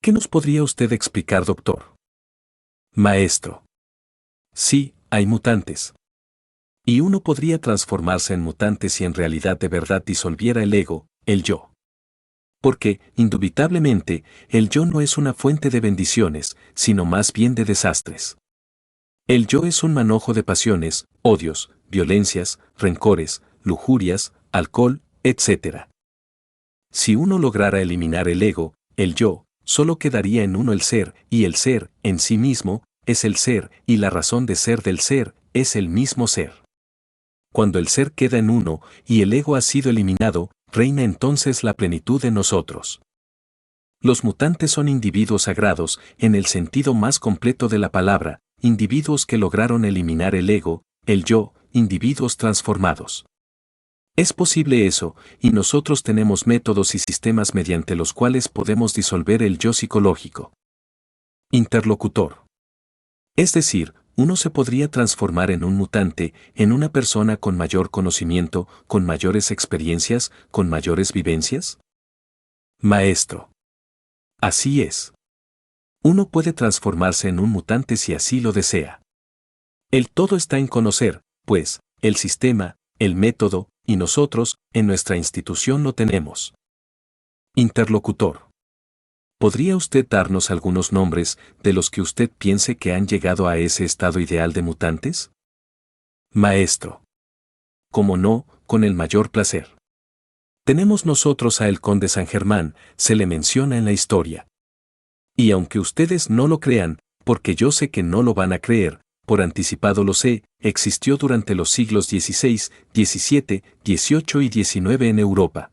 ¿Qué nos podría usted explicar, doctor? Maestro. Sí, hay mutantes. Y uno podría transformarse en mutante si en realidad de verdad disolviera el ego, el yo. Porque, indubitablemente, el yo no es una fuente de bendiciones, sino más bien de desastres. El yo es un manojo de pasiones, odios, violencias, rencores, lujurias, alcohol, etc. Si uno lograra eliminar el ego, el yo, solo quedaría en uno el ser, y el ser, en sí mismo, es el ser, y la razón de ser del ser, es el mismo ser. Cuando el ser queda en uno, y el ego ha sido eliminado, reina entonces la plenitud en nosotros. Los mutantes son individuos sagrados, en el sentido más completo de la palabra, individuos que lograron eliminar el ego, el yo, individuos transformados. Es posible eso, y nosotros tenemos métodos y sistemas mediante los cuales podemos disolver el yo psicológico. Interlocutor. Es decir, uno se podría transformar en un mutante, en una persona con mayor conocimiento, con mayores experiencias, con mayores vivencias. Maestro. Así es. Uno puede transformarse en un mutante si así lo desea. El todo está en conocer, pues, el sistema, el método, y nosotros, en nuestra institución lo tenemos. Interlocutor. ¿Podría usted darnos algunos nombres de los que usted piense que han llegado a ese estado ideal de mutantes? Maestro. Como no, con el mayor placer. Tenemos nosotros a el conde San Germán, se le menciona en la historia. Y aunque ustedes no lo crean, porque yo sé que no lo van a creer, por anticipado lo sé, existió durante los siglos XVI, XVII, XVIII y XIX en Europa.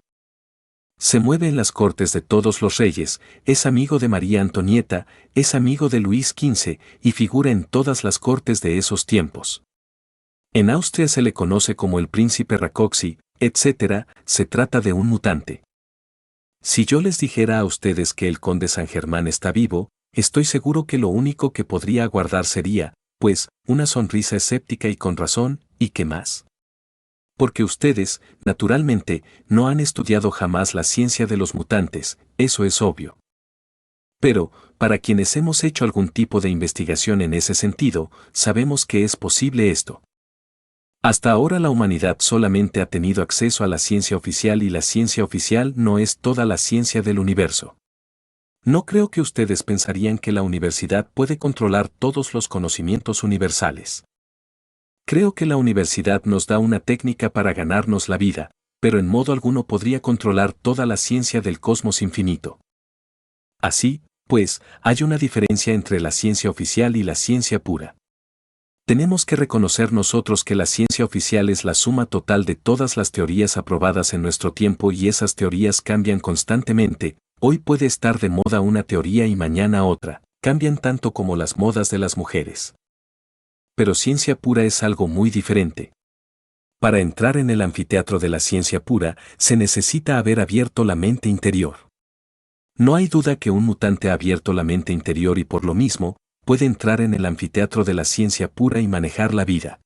Se mueve en las cortes de todos los reyes, es amigo de María Antonieta, es amigo de Luis XV y figura en todas las cortes de esos tiempos. En Austria se le conoce como el príncipe Rákóczi, etc., se trata de un mutante. Si yo les dijera a ustedes que el conde San Germán está vivo, estoy seguro que lo único que podría aguardar sería, pues, una sonrisa escéptica y con razón, ¿y qué más? Porque ustedes, naturalmente, no han estudiado jamás la ciencia de los mutantes, eso es obvio. Pero, para quienes hemos hecho algún tipo de investigación en ese sentido, sabemos que es posible esto. Hasta ahora la humanidad solamente ha tenido acceso a la ciencia oficial y la ciencia oficial no es toda la ciencia del universo. No creo que ustedes pensarían que la universidad puede controlar todos los conocimientos universales. Creo que la universidad nos da una técnica para ganarnos la vida, pero en modo alguno podría controlar toda la ciencia del cosmos infinito. Así, pues, hay una diferencia entre la ciencia oficial y la ciencia pura. Tenemos que reconocer nosotros que la ciencia oficial es la suma total de todas las teorías aprobadas en nuestro tiempo y esas teorías cambian constantemente, hoy puede estar de moda una teoría y mañana otra, cambian tanto como las modas de las mujeres. Pero ciencia pura es algo muy diferente. Para entrar en el anfiteatro de la ciencia pura, se necesita haber abierto la mente interior. No hay duda que un mutante ha abierto la mente interior y por lo mismo, puede entrar en el anfiteatro de la ciencia pura y manejar la vida.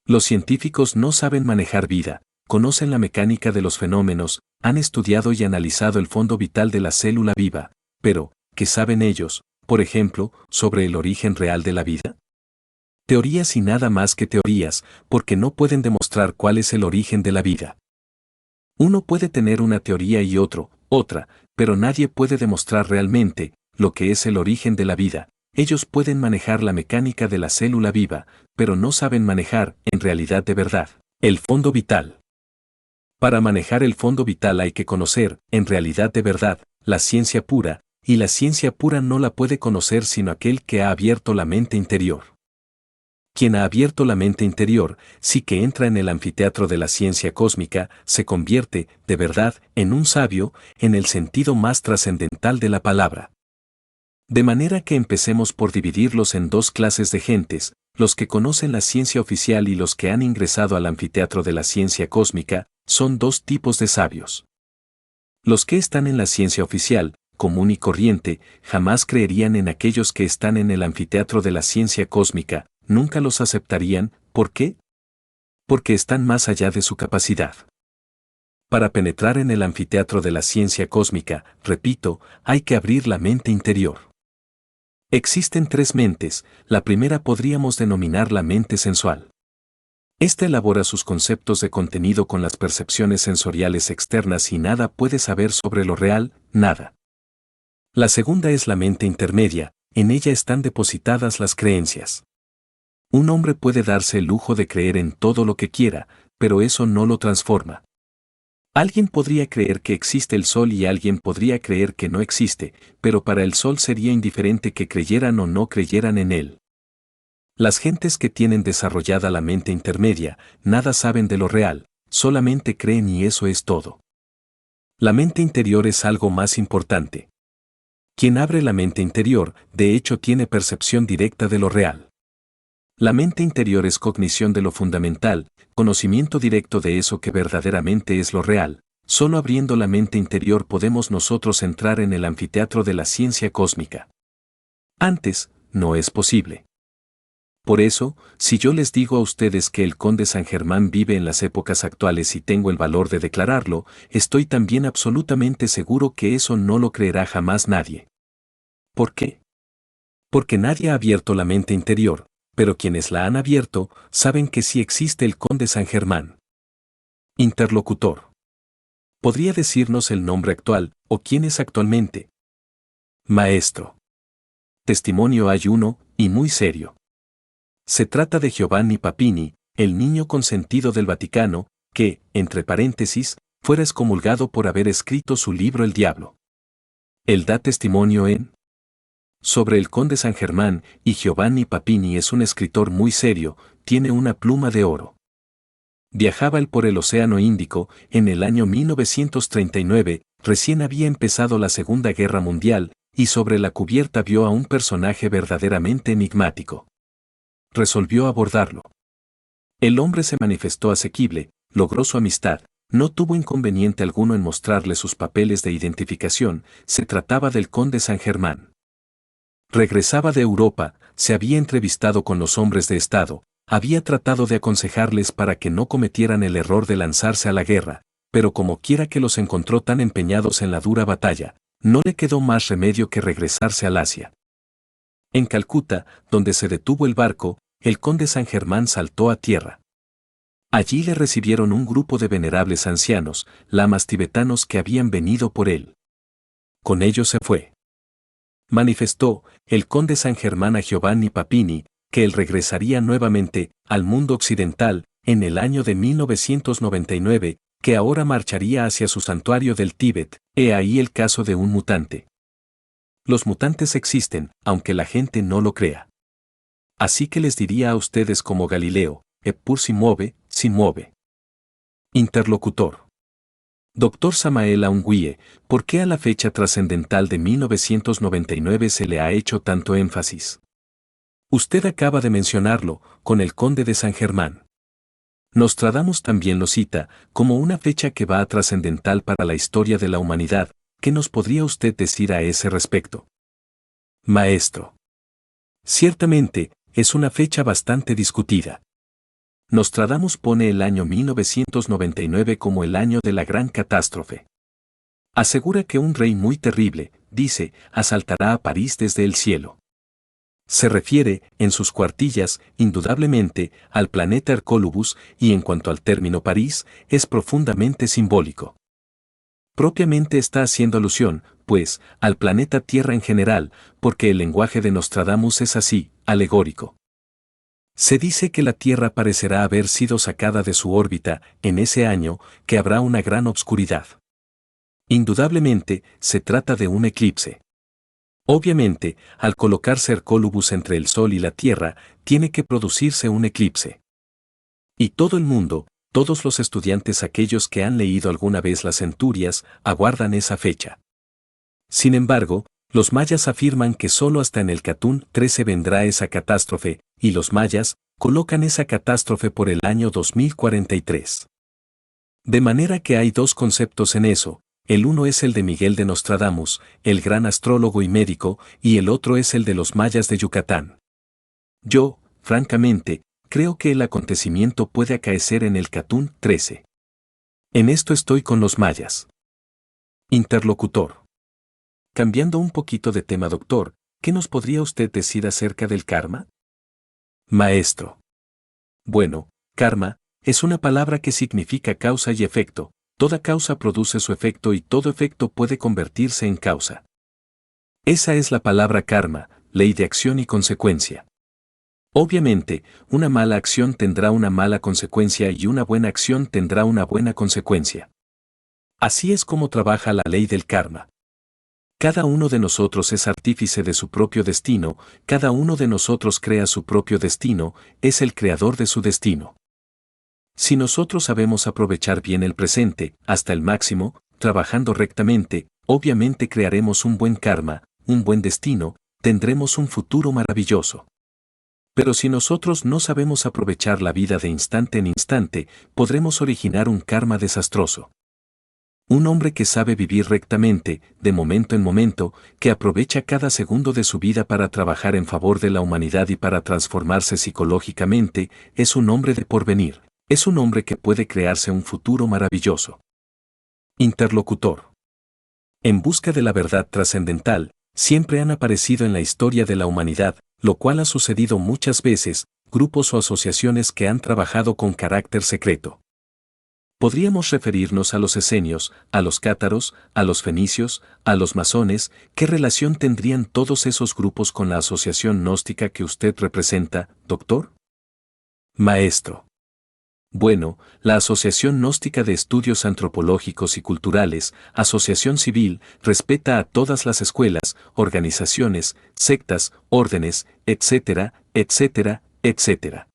Los científicos no saben manejar vida, conocen la mecánica de los fenómenos, han estudiado y analizado el fondo vital de la célula viva, pero, ¿qué saben ellos, por ejemplo, sobre el origen real de la vida? Teorías y nada más que teorías, porque no pueden demostrar cuál es el origen de la vida. Uno puede tener una teoría y otra, pero nadie puede demostrar realmente lo que es el origen de la vida. Ellos pueden manejar la mecánica de la célula viva, pero no saben manejar, en realidad de verdad, el fondo vital. Para manejar el fondo vital hay que conocer, en realidad de verdad, la ciencia pura, y la ciencia pura no la puede conocer sino aquel que ha abierto la mente interior. Quien ha abierto la mente interior, sí que entra en el anfiteatro de la ciencia cósmica, se convierte, de verdad, en un sabio, en el sentido más trascendental de la palabra. De manera que empecemos por dividirlos en dos clases de gentes, los que conocen la ciencia oficial y los que han ingresado al anfiteatro de la ciencia cósmica, son dos tipos de sabios. Los que están en la ciencia oficial, común y corriente, jamás creerían en aquellos que están en el anfiteatro de la ciencia cósmica, nunca los aceptarían. ¿Por qué? Porque están más allá de su capacidad. Para penetrar en el anfiteatro de la ciencia cósmica, repito, hay que abrir la mente interior. Existen tres mentes, la primera podríamos denominar la mente sensual. Esta elabora sus conceptos de contenido con las percepciones sensoriales externas y nada puede saber sobre lo real, nada. La segunda es la mente intermedia, en ella están depositadas las creencias. Un hombre puede darse el lujo de creer en todo lo que quiera, pero eso no lo transforma. Alguien podría creer que existe el sol y alguien podría creer que no existe, pero para el sol sería indiferente que creyeran o no creyeran en él. Las gentes que tienen desarrollada la mente intermedia, nada saben de lo real, solamente creen y eso es todo. La mente interior es algo más importante. Quien abre la mente interior, de hecho tiene percepción directa de lo real. La mente interior es cognición de lo fundamental, conocimiento directo de eso que verdaderamente es lo real. Solo abriendo la mente interior podemos nosotros entrar en el anfiteatro de la ciencia cósmica. Antes, no es posible. Por eso, si yo les digo a ustedes que el conde San Germán vive en las épocas actuales y tengo el valor de declararlo, estoy también absolutamente seguro que eso no lo creerá jamás nadie. ¿Por qué? Porque nadie ha abierto la mente interior, pero quienes la han abierto, saben que sí existe el conde San Germán. Interlocutor. ¿Podría decirnos el nombre actual, o quién es actualmente? Maestro. Testimonio hay uno, y muy serio. Se trata de Giovanni Papini, el niño consentido del Vaticano, que, entre paréntesis, fuera excomulgado por haber escrito su libro El Diablo. Él da testimonio sobre el conde San Germán, y Giovanni Papini es un escritor muy serio, tiene una pluma de oro. Viajaba él por el Océano Índico, en el año 1939, recién había empezado la Segunda Guerra Mundial, y sobre la cubierta vio a un personaje verdaderamente enigmático. Resolvió abordarlo. El hombre se manifestó asequible, logró su amistad, no tuvo inconveniente alguno en mostrarle sus papeles de identificación, se trataba del conde San Germán. Regresaba de Europa, se había entrevistado con los hombres de Estado, había tratado de aconsejarles para que no cometieran el error de lanzarse a la guerra, pero como quiera que los encontró tan empeñados en la dura batalla, no le quedó más remedio que regresarse al Asia. En Calcuta, donde se detuvo el barco, el conde San Germán saltó a tierra. Allí le recibieron un grupo de venerables ancianos, lamas tibetanos que habían venido por él. Con ellos se fue. Manifestó el conde San Germán a Giovanni Papini, que él regresaría nuevamente al mundo occidental en el año de 1999, que ahora marcharía hacia su santuario del Tíbet. He ahí el caso de un mutante. Los mutantes existen, aunque la gente no lo crea. Así que les diría a ustedes como Galileo, eppur si muove, si muove. Interlocutor. Doctor Samael Aungüe, ¿por qué a la fecha trascendental de 1999 se le ha hecho tanto énfasis? Usted acaba de mencionarlo, con el conde de San Germán. Nostradamus también lo cita, como una fecha que va a trascendental para la historia de la humanidad. ¿Qué nos podría usted decir a ese respecto? Maestro. Ciertamente, es una fecha bastante discutida. Nostradamus pone el año 1999 como el año de la gran catástrofe. Asegura que un rey muy terrible, dice, asaltará a París desde el cielo. Se refiere, en sus cuartillas, indudablemente, al planeta Hercólubus, y en cuanto al término París, es profundamente simbólico. Propiamente está haciendo alusión, pues, al planeta Tierra en general, porque el lenguaje de Nostradamus es así, alegórico. Se dice que la Tierra parecerá haber sido sacada de su órbita, en ese año, que habrá una gran obscuridad. Indudablemente, se trata de un eclipse. Obviamente, al colocarse Hercólubus entre el Sol y la Tierra, tiene que producirse un eclipse. Y todo el mundo, todos los estudiantes aquellos que han leído alguna vez las centurias, aguardan esa fecha. Sin embargo, Los mayas afirman que solo hasta en el Catún 13 vendrá esa catástrofe, y los mayas colocan esa catástrofe por el año 2043. De manera que hay dos conceptos en eso, el uno es el de Miguel de Nostradamus, el gran astrólogo y médico, y el otro es el de los mayas de Yucatán. Yo, francamente, creo que el acontecimiento puede acaecer en el Catún 13. En esto estoy con los mayas. Interlocutor. Cambiando un poquito de tema, doctor, ¿qué nos podría usted decir acerca del karma? Maestro. Bueno, karma es una palabra que significa causa y efecto. Toda causa produce su efecto y todo efecto puede convertirse en causa. Esa es la palabra karma, ley de acción y consecuencia. Obviamente, una mala acción tendrá una mala consecuencia y una buena acción tendrá una buena consecuencia. Así es como trabaja la ley del karma. Cada uno de nosotros es artífice de su propio destino, cada uno de nosotros crea su propio destino, es el creador de su destino. Si nosotros sabemos aprovechar bien el presente, hasta el máximo, trabajando rectamente, obviamente crearemos un buen karma, un buen destino, tendremos un futuro maravilloso. Pero si nosotros no sabemos aprovechar la vida de instante en instante, podremos originar un karma desastroso. Un hombre que sabe vivir rectamente, de momento en momento, que aprovecha cada segundo de su vida para trabajar en favor de la humanidad y para transformarse psicológicamente, es un hombre de porvenir, es un hombre que puede crearse un futuro maravilloso. Interlocutor. En busca de la verdad trascendental, siempre han aparecido en la historia de la humanidad, lo cual ha sucedido muchas veces, grupos o asociaciones que han trabajado con carácter secreto. Podríamos referirnos a los esenios, a los cátaros, a los fenicios, a los masones. ¿Qué relación tendrían todos esos grupos con la asociación gnóstica que usted representa, doctor? Maestro. Bueno, la Asociación Gnóstica de Estudios Antropológicos y Culturales, asociación civil, respeta a todas las escuelas, organizaciones, sectas, órdenes, etcétera, etcétera, etcétera.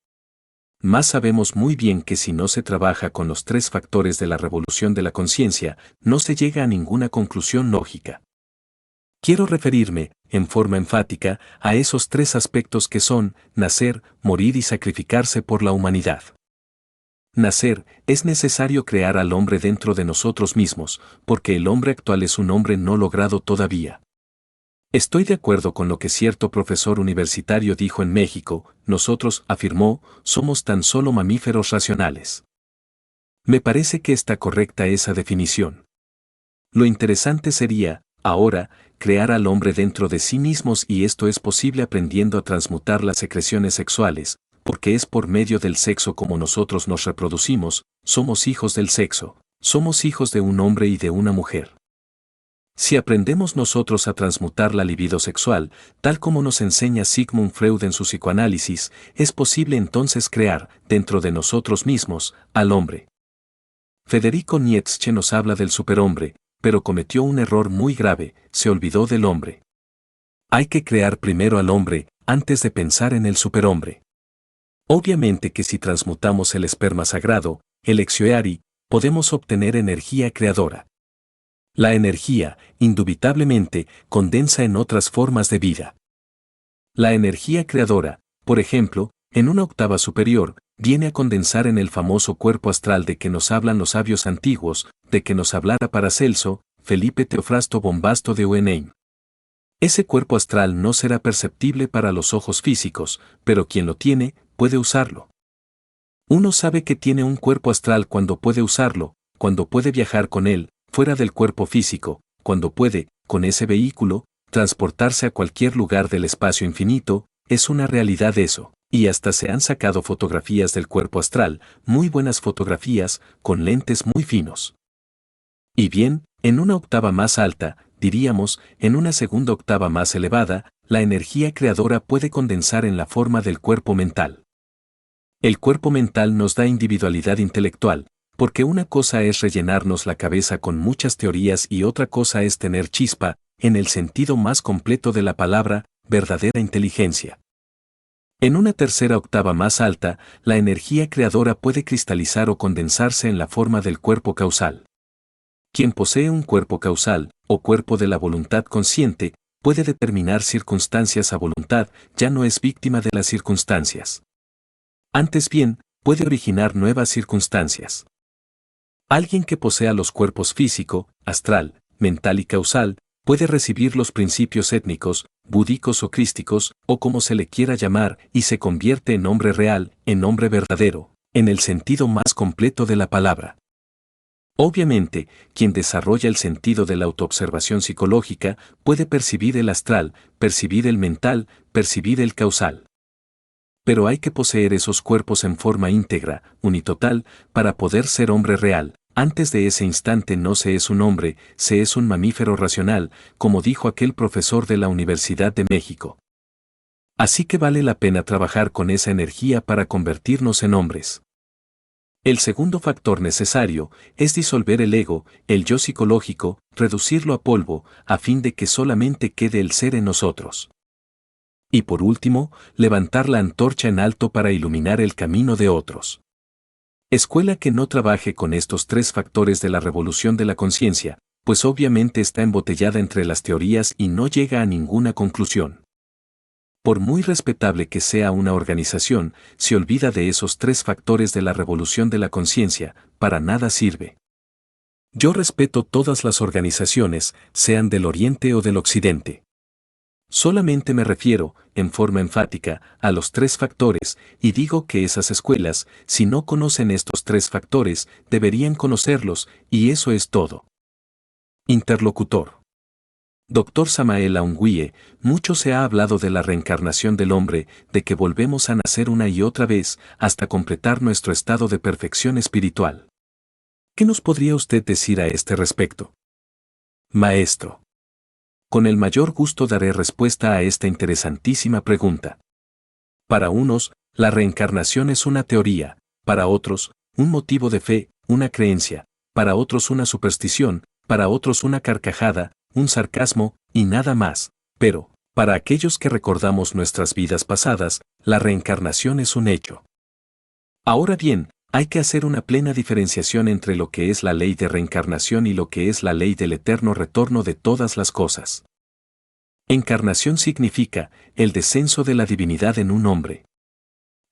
Más sabemos muy bien que si no se trabaja con los tres factores de la revolución de la conciencia, no se llega a ninguna conclusión lógica. Quiero referirme, en forma enfática, a esos tres aspectos que son, nacer, morir y sacrificarse por la humanidad. Nacer, es necesario crear al hombre dentro de nosotros mismos, porque el hombre actual es un hombre no logrado todavía. Estoy de acuerdo con lo que cierto profesor universitario dijo en México, nosotros, afirmó, somos tan solo mamíferos racionales. Me parece que está correcta esa definición. Lo interesante sería, ahora, crear al hombre dentro de sí mismos y esto es posible aprendiendo a transmutar las secreciones sexuales, porque es por medio del sexo como nosotros nos reproducimos, somos hijos del sexo, somos hijos de un hombre y de una mujer. Si aprendemos nosotros a transmutar la libido sexual, tal como nos enseña Sigmund Freud en su psicoanálisis, es posible entonces crear, dentro de nosotros mismos, al hombre. Federico Nietzsche nos habla del superhombre, pero cometió un error muy grave, se olvidó del hombre. Hay que crear primero al hombre, antes de pensar en el superhombre. Obviamente que si transmutamos el esperma sagrado, el Exioeari, podemos obtener energía creadora. La energía, indubitablemente, condensa en otras formas de vida. La energía creadora, por ejemplo, en una octava superior, viene a condensar en el famoso cuerpo astral de que nos hablan los sabios antiguos, de que nos hablara Paracelso, Felipe Teofrasto Bombasto de Oenheim. Ese cuerpo astral no será perceptible para los ojos físicos, pero quien lo tiene, puede usarlo. Uno sabe que tiene un cuerpo astral cuando puede usarlo, cuando puede viajar con él, fuera del cuerpo físico, cuando puede, con ese vehículo, transportarse a cualquier lugar del espacio infinito, es una realidad eso, y hasta se han sacado fotografías del cuerpo astral, muy buenas fotografías, con lentes muy finos. Y bien, en una octava más alta, diríamos, en una segunda octava más elevada, la energía creadora puede condensar en la forma del cuerpo mental. El cuerpo mental nos da individualidad intelectual, porque una cosa es rellenarnos la cabeza con muchas teorías y otra cosa es tener chispa, en el sentido más completo de la palabra, verdadera inteligencia. En una tercera octava más alta, la energía creadora puede cristalizar o condensarse en la forma del cuerpo causal. Quien posee un cuerpo causal, o cuerpo de la voluntad consciente, puede determinar circunstancias a voluntad, ya no es víctima de las circunstancias. Antes bien, puede originar nuevas circunstancias. Alguien que posea los cuerpos físico, astral, mental y causal, puede recibir los principios étnicos, búdicos o crísticos, o como se le quiera llamar, y se convierte en hombre real, en hombre verdadero, en el sentido más completo de la palabra. Obviamente, quien desarrolla el sentido de la autoobservación psicológica puede percibir el astral, percibir el mental, percibir el causal. Pero hay que poseer esos cuerpos en forma íntegra, unitotal, para poder ser hombre real. Antes de ese instante no se es un hombre, se es un mamífero racional, como dijo aquel profesor de la Universidad de México. Así que vale la pena trabajar con esa energía para convertirnos en hombres. El segundo factor necesario es disolver el ego, el yo psicológico, reducirlo a polvo, a fin de que solamente quede el ser en nosotros. Y por último, levantar la antorcha en alto para iluminar el camino de otros. Escuela que no trabaje con estos tres factores de la revolución de la conciencia, pues obviamente está embotellada entre las teorías y no llega a ninguna conclusión. Por muy respetable que sea una organización, si olvida de esos tres factores de la revolución de la conciencia, para nada sirve. Yo respeto todas las organizaciones, sean del Oriente o del Occidente. Solamente me refiero, en forma enfática, a los tres factores, y digo que esas escuelas, si no conocen estos tres factores, deberían conocerlos, y eso es todo. Interlocutor. Dr. Samael Aungüe, mucho se ha hablado de la reencarnación del hombre, de que volvemos a nacer una y otra vez, hasta completar nuestro estado de perfección espiritual. ¿Qué nos podría usted decir a este respecto? Maestro. Con el mayor gusto daré respuesta a esta interesantísima pregunta. Para unos, la reencarnación es una teoría, para otros, un motivo de fe, una creencia, para otros una superstición, para otros una carcajada, un sarcasmo, y nada más, pero, para aquellos que recordamos nuestras vidas pasadas, la reencarnación es un hecho. Ahora bien, hay que hacer una plena diferenciación entre lo que es la ley de reencarnación y lo que es la ley del eterno retorno de todas las cosas. Encarnación significa el descenso de la divinidad en un hombre.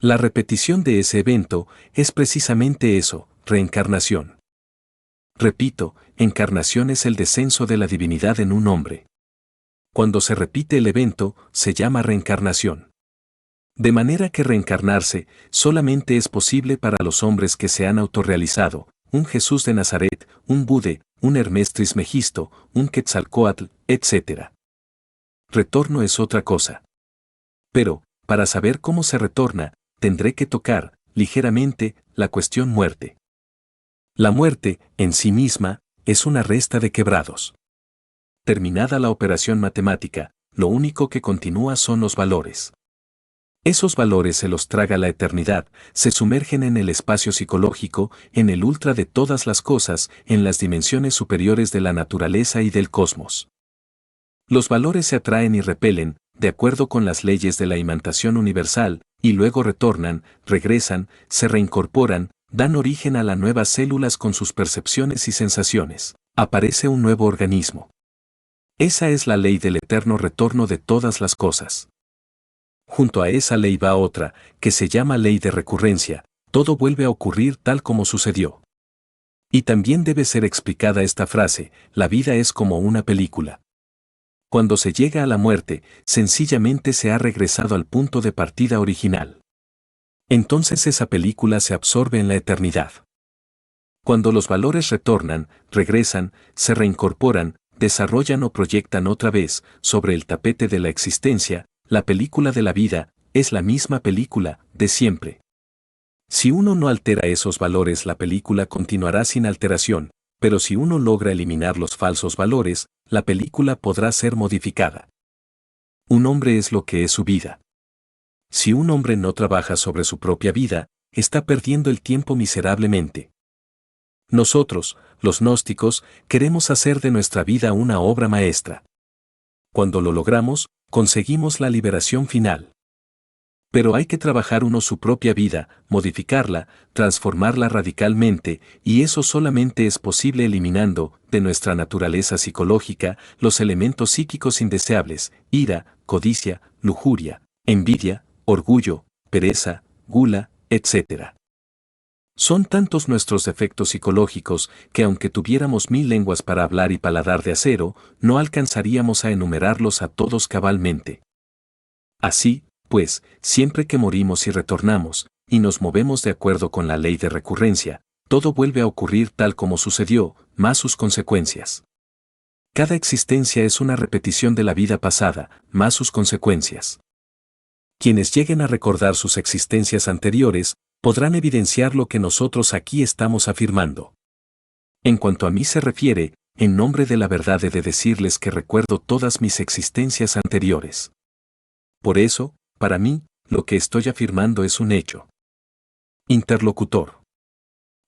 La repetición de ese evento es precisamente eso, reencarnación. Repito, encarnación es el descenso de la divinidad en un hombre. Cuando se repite el evento, se llama reencarnación. De manera que reencarnarse solamente es posible para los hombres que se han autorrealizado, un Jesús de Nazaret, un Bude, un Hermes Trismegisto, un Quetzalcóatl, etc. Retorno es otra cosa. Pero, para saber cómo se retorna, tendré que tocar, ligeramente, la cuestión muerte. La muerte, en sí misma, es una resta de quebrados. Terminada la operación matemática, lo único que continúa son los valores. Esos valores se los traga la eternidad, se sumergen en el espacio psicológico, en el ultra de todas las cosas, en las dimensiones superiores de la naturaleza y del cosmos. Los valores se atraen y repelen, de acuerdo con las leyes de la imantación universal, y luego retornan, regresan, se reincorporan, dan origen a las nuevas células con sus percepciones y sensaciones. Aparece un nuevo organismo. Esa es la ley del eterno retorno de todas las cosas. Junto a esa ley va otra, que se llama ley de recurrencia, todo vuelve a ocurrir tal como sucedió. Y también debe ser explicada esta frase, la vida es como una película. Cuando se llega a la muerte, sencillamente se ha regresado al punto de partida original. Entonces esa película se absorbe en la eternidad. Cuando los valores retornan, regresan, se reincorporan, desarrollan o proyectan otra vez, sobre el tapete de la existencia, la película de la vida, es la misma película, de siempre. Si uno no altera esos valores, la película continuará sin alteración, pero si uno logra eliminar los falsos valores, la película podrá ser modificada. Un hombre es lo que es su vida. Si un hombre no trabaja sobre su propia vida, está perdiendo el tiempo miserablemente. Nosotros, los gnósticos, queremos hacer de nuestra vida una obra maestra. Cuando lo logramos, conseguimos la liberación final. Pero hay que trabajar uno su propia vida, modificarla, transformarla radicalmente, y eso solamente es posible eliminando, de nuestra naturaleza psicológica, los elementos psíquicos indeseables, ira, codicia, lujuria, envidia, orgullo, pereza, gula, etc. Son tantos nuestros defectos psicológicos que aunque tuviéramos 1000 lenguas para hablar y paladar de acero, no alcanzaríamos a enumerarlos a todos cabalmente. Así, pues, siempre que morimos y retornamos, y nos movemos de acuerdo con la ley de recurrencia, todo vuelve a ocurrir tal como sucedió, más sus consecuencias. Cada existencia es una repetición de la vida pasada, más sus consecuencias. Quienes lleguen a recordar sus existencias anteriores, podrán evidenciar lo que nosotros aquí estamos afirmando. En cuanto a mí se refiere, en nombre de la verdad he de decirles que recuerdo todas mis existencias anteriores. Por eso, para mí, lo que estoy afirmando es un hecho. Interlocutor.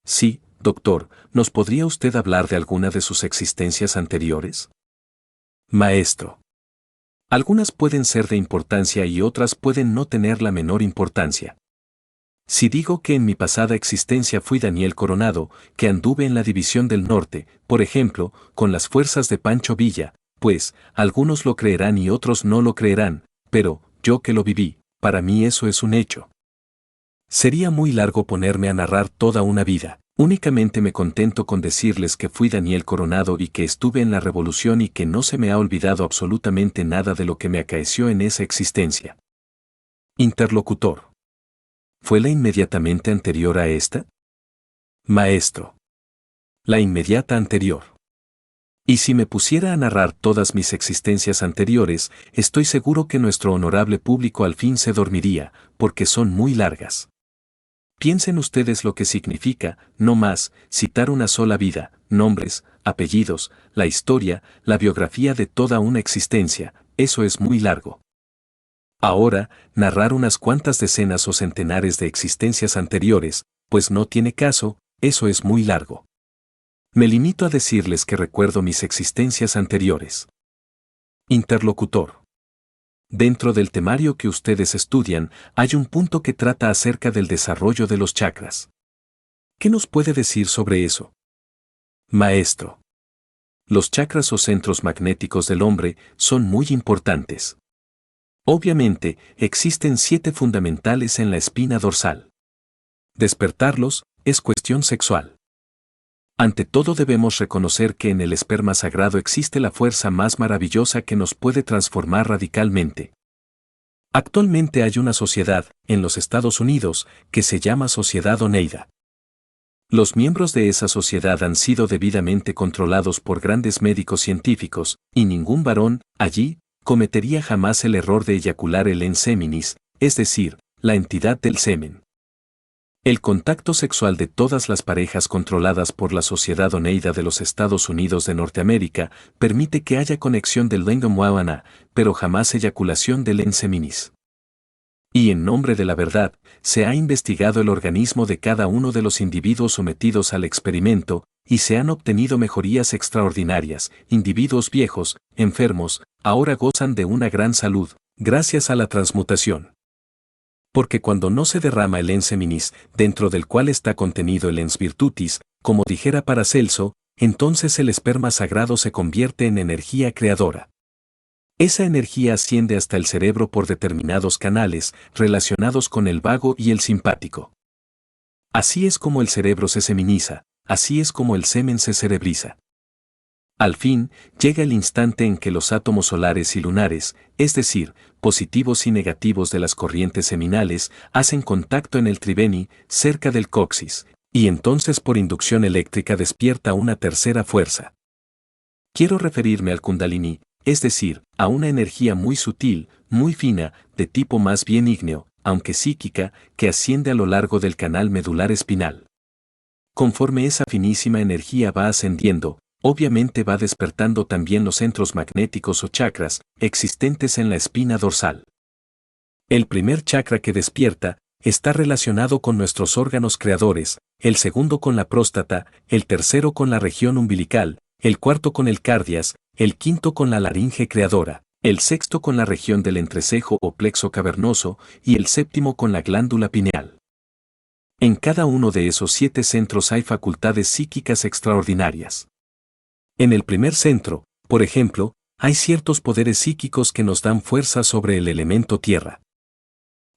Sí, doctor, ¿nos podría usted hablar de alguna de sus existencias anteriores? Maestro. Algunas pueden ser de importancia y otras pueden no tener la menor importancia. Si digo que en mi pasada existencia fui Daniel Coronado, que anduve en la División del Norte, por ejemplo, con las fuerzas de Pancho Villa, pues, algunos lo creerán y otros no lo creerán, pero, yo que lo viví, para mí eso es un hecho. Sería muy largo ponerme a narrar toda una vida, únicamente me contento con decirles que fui Daniel Coronado y que estuve en la Revolución y que no se me ha olvidado absolutamente nada de lo que me acaeció en esa existencia. Interlocutor. ¿Fue la inmediatamente anterior a esta? Maestro. La inmediata anterior. Y si me pusiera a narrar todas mis existencias anteriores, estoy seguro que nuestro honorable público al fin se dormiría, porque son muy largas. Piensen ustedes lo que significa, no más, citar una sola vida, nombres, apellidos, la historia, la biografía de toda una existencia, eso es muy largo. Ahora, narrar unas cuantas decenas o centenares de existencias anteriores, pues no tiene caso, eso es muy largo. Me limito a decirles que recuerdo mis existencias anteriores. Interlocutor. Dentro del temario que ustedes estudian, hay un punto que trata acerca del desarrollo de los chakras. ¿Qué nos puede decir sobre eso? Maestro. Los chakras o centros magnéticos del hombre son muy importantes. Obviamente, existen 7 fundamentales en la espina dorsal. Despertarlos es cuestión sexual. Ante todo debemos reconocer que en el esperma sagrado existe la fuerza más maravillosa que nos puede transformar radicalmente. Actualmente hay una sociedad, en los Estados Unidos, que se llama Sociedad Oneida. Los miembros de esa sociedad han sido debidamente controlados por grandes médicos científicos, y ningún varón, allí, cometería jamás el error de eyacular el enseminis, es decir, la entidad del semen. El contacto sexual de todas las parejas controladas por la Sociedad Oneida de los Estados Unidos de Norteamérica permite que haya conexión del Lengam-Wawana, pero jamás eyaculación del enseminis. Y en nombre de la verdad, se ha investigado el organismo de cada uno de los individuos sometidos al experimento, y se han obtenido mejorías extraordinarias. Individuos viejos, enfermos, ahora gozan de una gran salud, gracias a la transmutación. Porque cuando no se derrama el enseminis, dentro del cual está contenido el ens virtutis, como dijera Paracelso, entonces el esperma sagrado se convierte en energía creadora. Esa energía asciende hasta el cerebro por determinados canales relacionados con el vago y el simpático. Así es como el cerebro se seminiza, así es como el semen se cerebriza. Al fin, llega el instante en que los átomos solares y lunares, es decir, positivos y negativos de las corrientes seminales, hacen contacto en el triveni, cerca del coxis, y entonces por inducción eléctrica despierta una tercera fuerza. Quiero referirme al Kundalini, es decir, a una energía muy sutil, muy fina, de tipo más bien ígneo, aunque psíquica, que asciende a lo largo del canal medular espinal. Conforme esa finísima energía va ascendiendo, obviamente va despertando también los centros magnéticos o chakras existentes en la espina dorsal. El primer chakra que despierta está relacionado con nuestros órganos creadores, el segundo con la próstata, el tercero con la región umbilical, el cuarto con el cardias, el quinto con la laringe creadora, el sexto con la región del entrecejo o plexo cavernoso y el séptimo con la glándula pineal. En cada uno de esos 7 centros hay facultades psíquicas extraordinarias. En el primer centro, por ejemplo, hay ciertos poderes psíquicos que nos dan fuerza sobre el elemento tierra.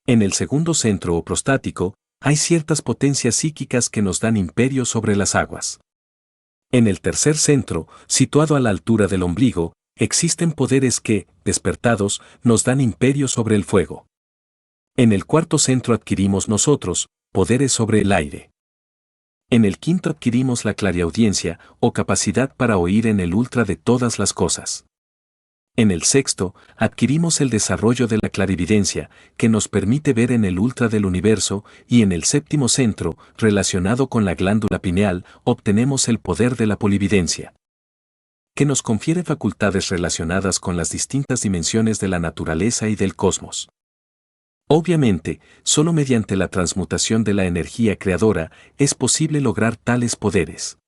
En el segundo centro o prostático, hay ciertas potencias psíquicas que nos dan imperio sobre las aguas. En el tercer centro, situado a la altura del ombligo, existen poderes que, despertados, nos dan imperio sobre el fuego. En el cuarto centro adquirimos nosotros, poderes sobre el aire. En el quinto adquirimos la clariaudiencia, o capacidad para oír en el ultra de todas las cosas. En el sexto, adquirimos el desarrollo de la clarividencia, que nos permite ver en el ultra del universo, y en el séptimo centro, relacionado con la glándula pineal, obtenemos el poder de la polividencia, que nos confiere facultades relacionadas con las distintas dimensiones de la naturaleza y del cosmos. Obviamente, solo mediante la transmutación de la energía creadora es posible lograr tales poderes.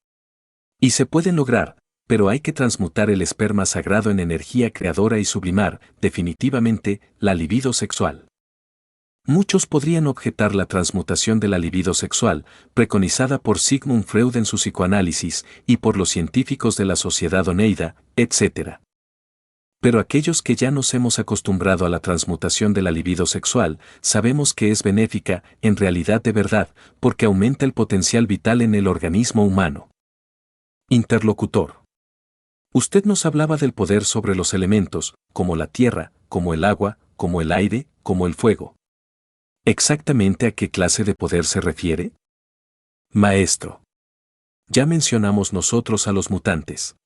Y se pueden lograr, pero hay que transmutar el esperma sagrado en energía creadora y sublimar, definitivamente, la libido sexual. Muchos podrían objetar la transmutación de la libido sexual, preconizada por Sigmund Freud en su psicoanálisis y por los científicos de la Sociedad Oneida, etc. Pero aquellos que ya nos hemos acostumbrado a la transmutación de la libido sexual, sabemos que es benéfica, en realidad de verdad, porque aumenta el potencial vital en el organismo humano. Interlocutor. Usted nos hablaba del poder sobre los elementos, como la tierra, como el agua, como el aire, como el fuego. ¿Exactamente a qué clase de poder se refiere? Maestro. Ya mencionamos nosotros a los mutantes.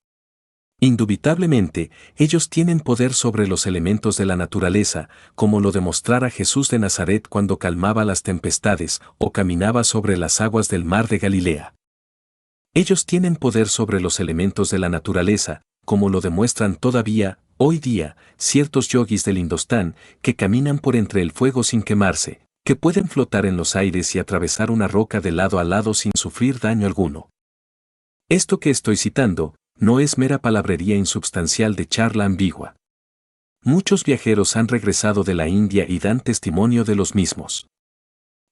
Indubitablemente, ellos tienen poder sobre los elementos de la naturaleza, como lo demostrara Jesús de Nazaret cuando calmaba las tempestades o caminaba sobre las aguas del mar de Galilea. Ellos tienen poder sobre los elementos de la naturaleza, como lo demuestran todavía, hoy día, ciertos yogis del Indostán que caminan por entre el fuego sin quemarse, que pueden flotar en los aires y atravesar una roca de lado a lado sin sufrir daño alguno. Esto que estoy citando, no es mera palabrería insubstancial de charla ambigua. Muchos viajeros han regresado de la India y dan testimonio de los mismos.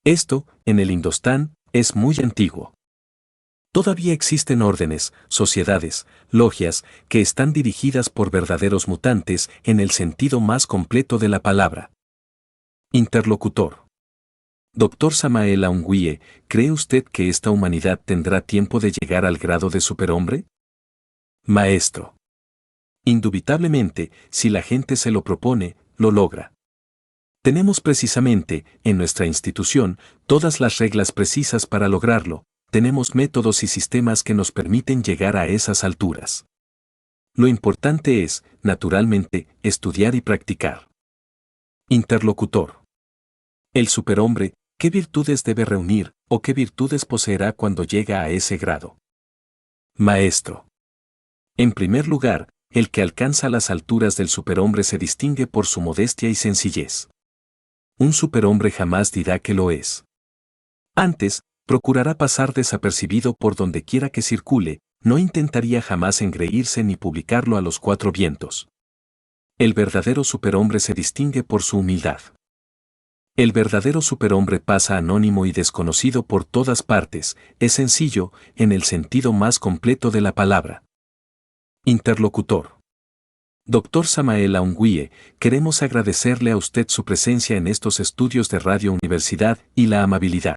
Esto, en el Indostán, es muy antiguo. Todavía existen órdenes, sociedades, logias, que están dirigidas por verdaderos mutantes en el sentido más completo de la palabra. Interlocutor. Doctor Samael Aungüe, ¿cree usted que esta humanidad tendrá tiempo de llegar al grado de superhombre? Maestro. Indubitablemente, si la gente se lo propone, lo logra. Tenemos precisamente, en nuestra institución, todas las reglas precisas para lograrlo, tenemos métodos y sistemas que nos permiten llegar a esas alturas. Lo importante es, naturalmente, estudiar y practicar. Interlocutor. El superhombre, ¿qué virtudes debe reunir, o qué virtudes poseerá cuando llega a ese grado? Maestro. En primer lugar, el que alcanza las alturas del superhombre se distingue por su modestia y sencillez. Un superhombre jamás dirá que lo es. Antes, procurará pasar desapercibido por donde quiera que circule, no intentaría jamás engreírse ni publicarlo a los 4 vientos. El verdadero superhombre se distingue por su humildad. El verdadero superhombre pasa anónimo y desconocido por todas partes, es sencillo, en el sentido más completo de la palabra. Interlocutor. Doctor Samael Aungüe, queremos agradecerle a usted su presencia en estos estudios de Radio Universidad y la amabilidad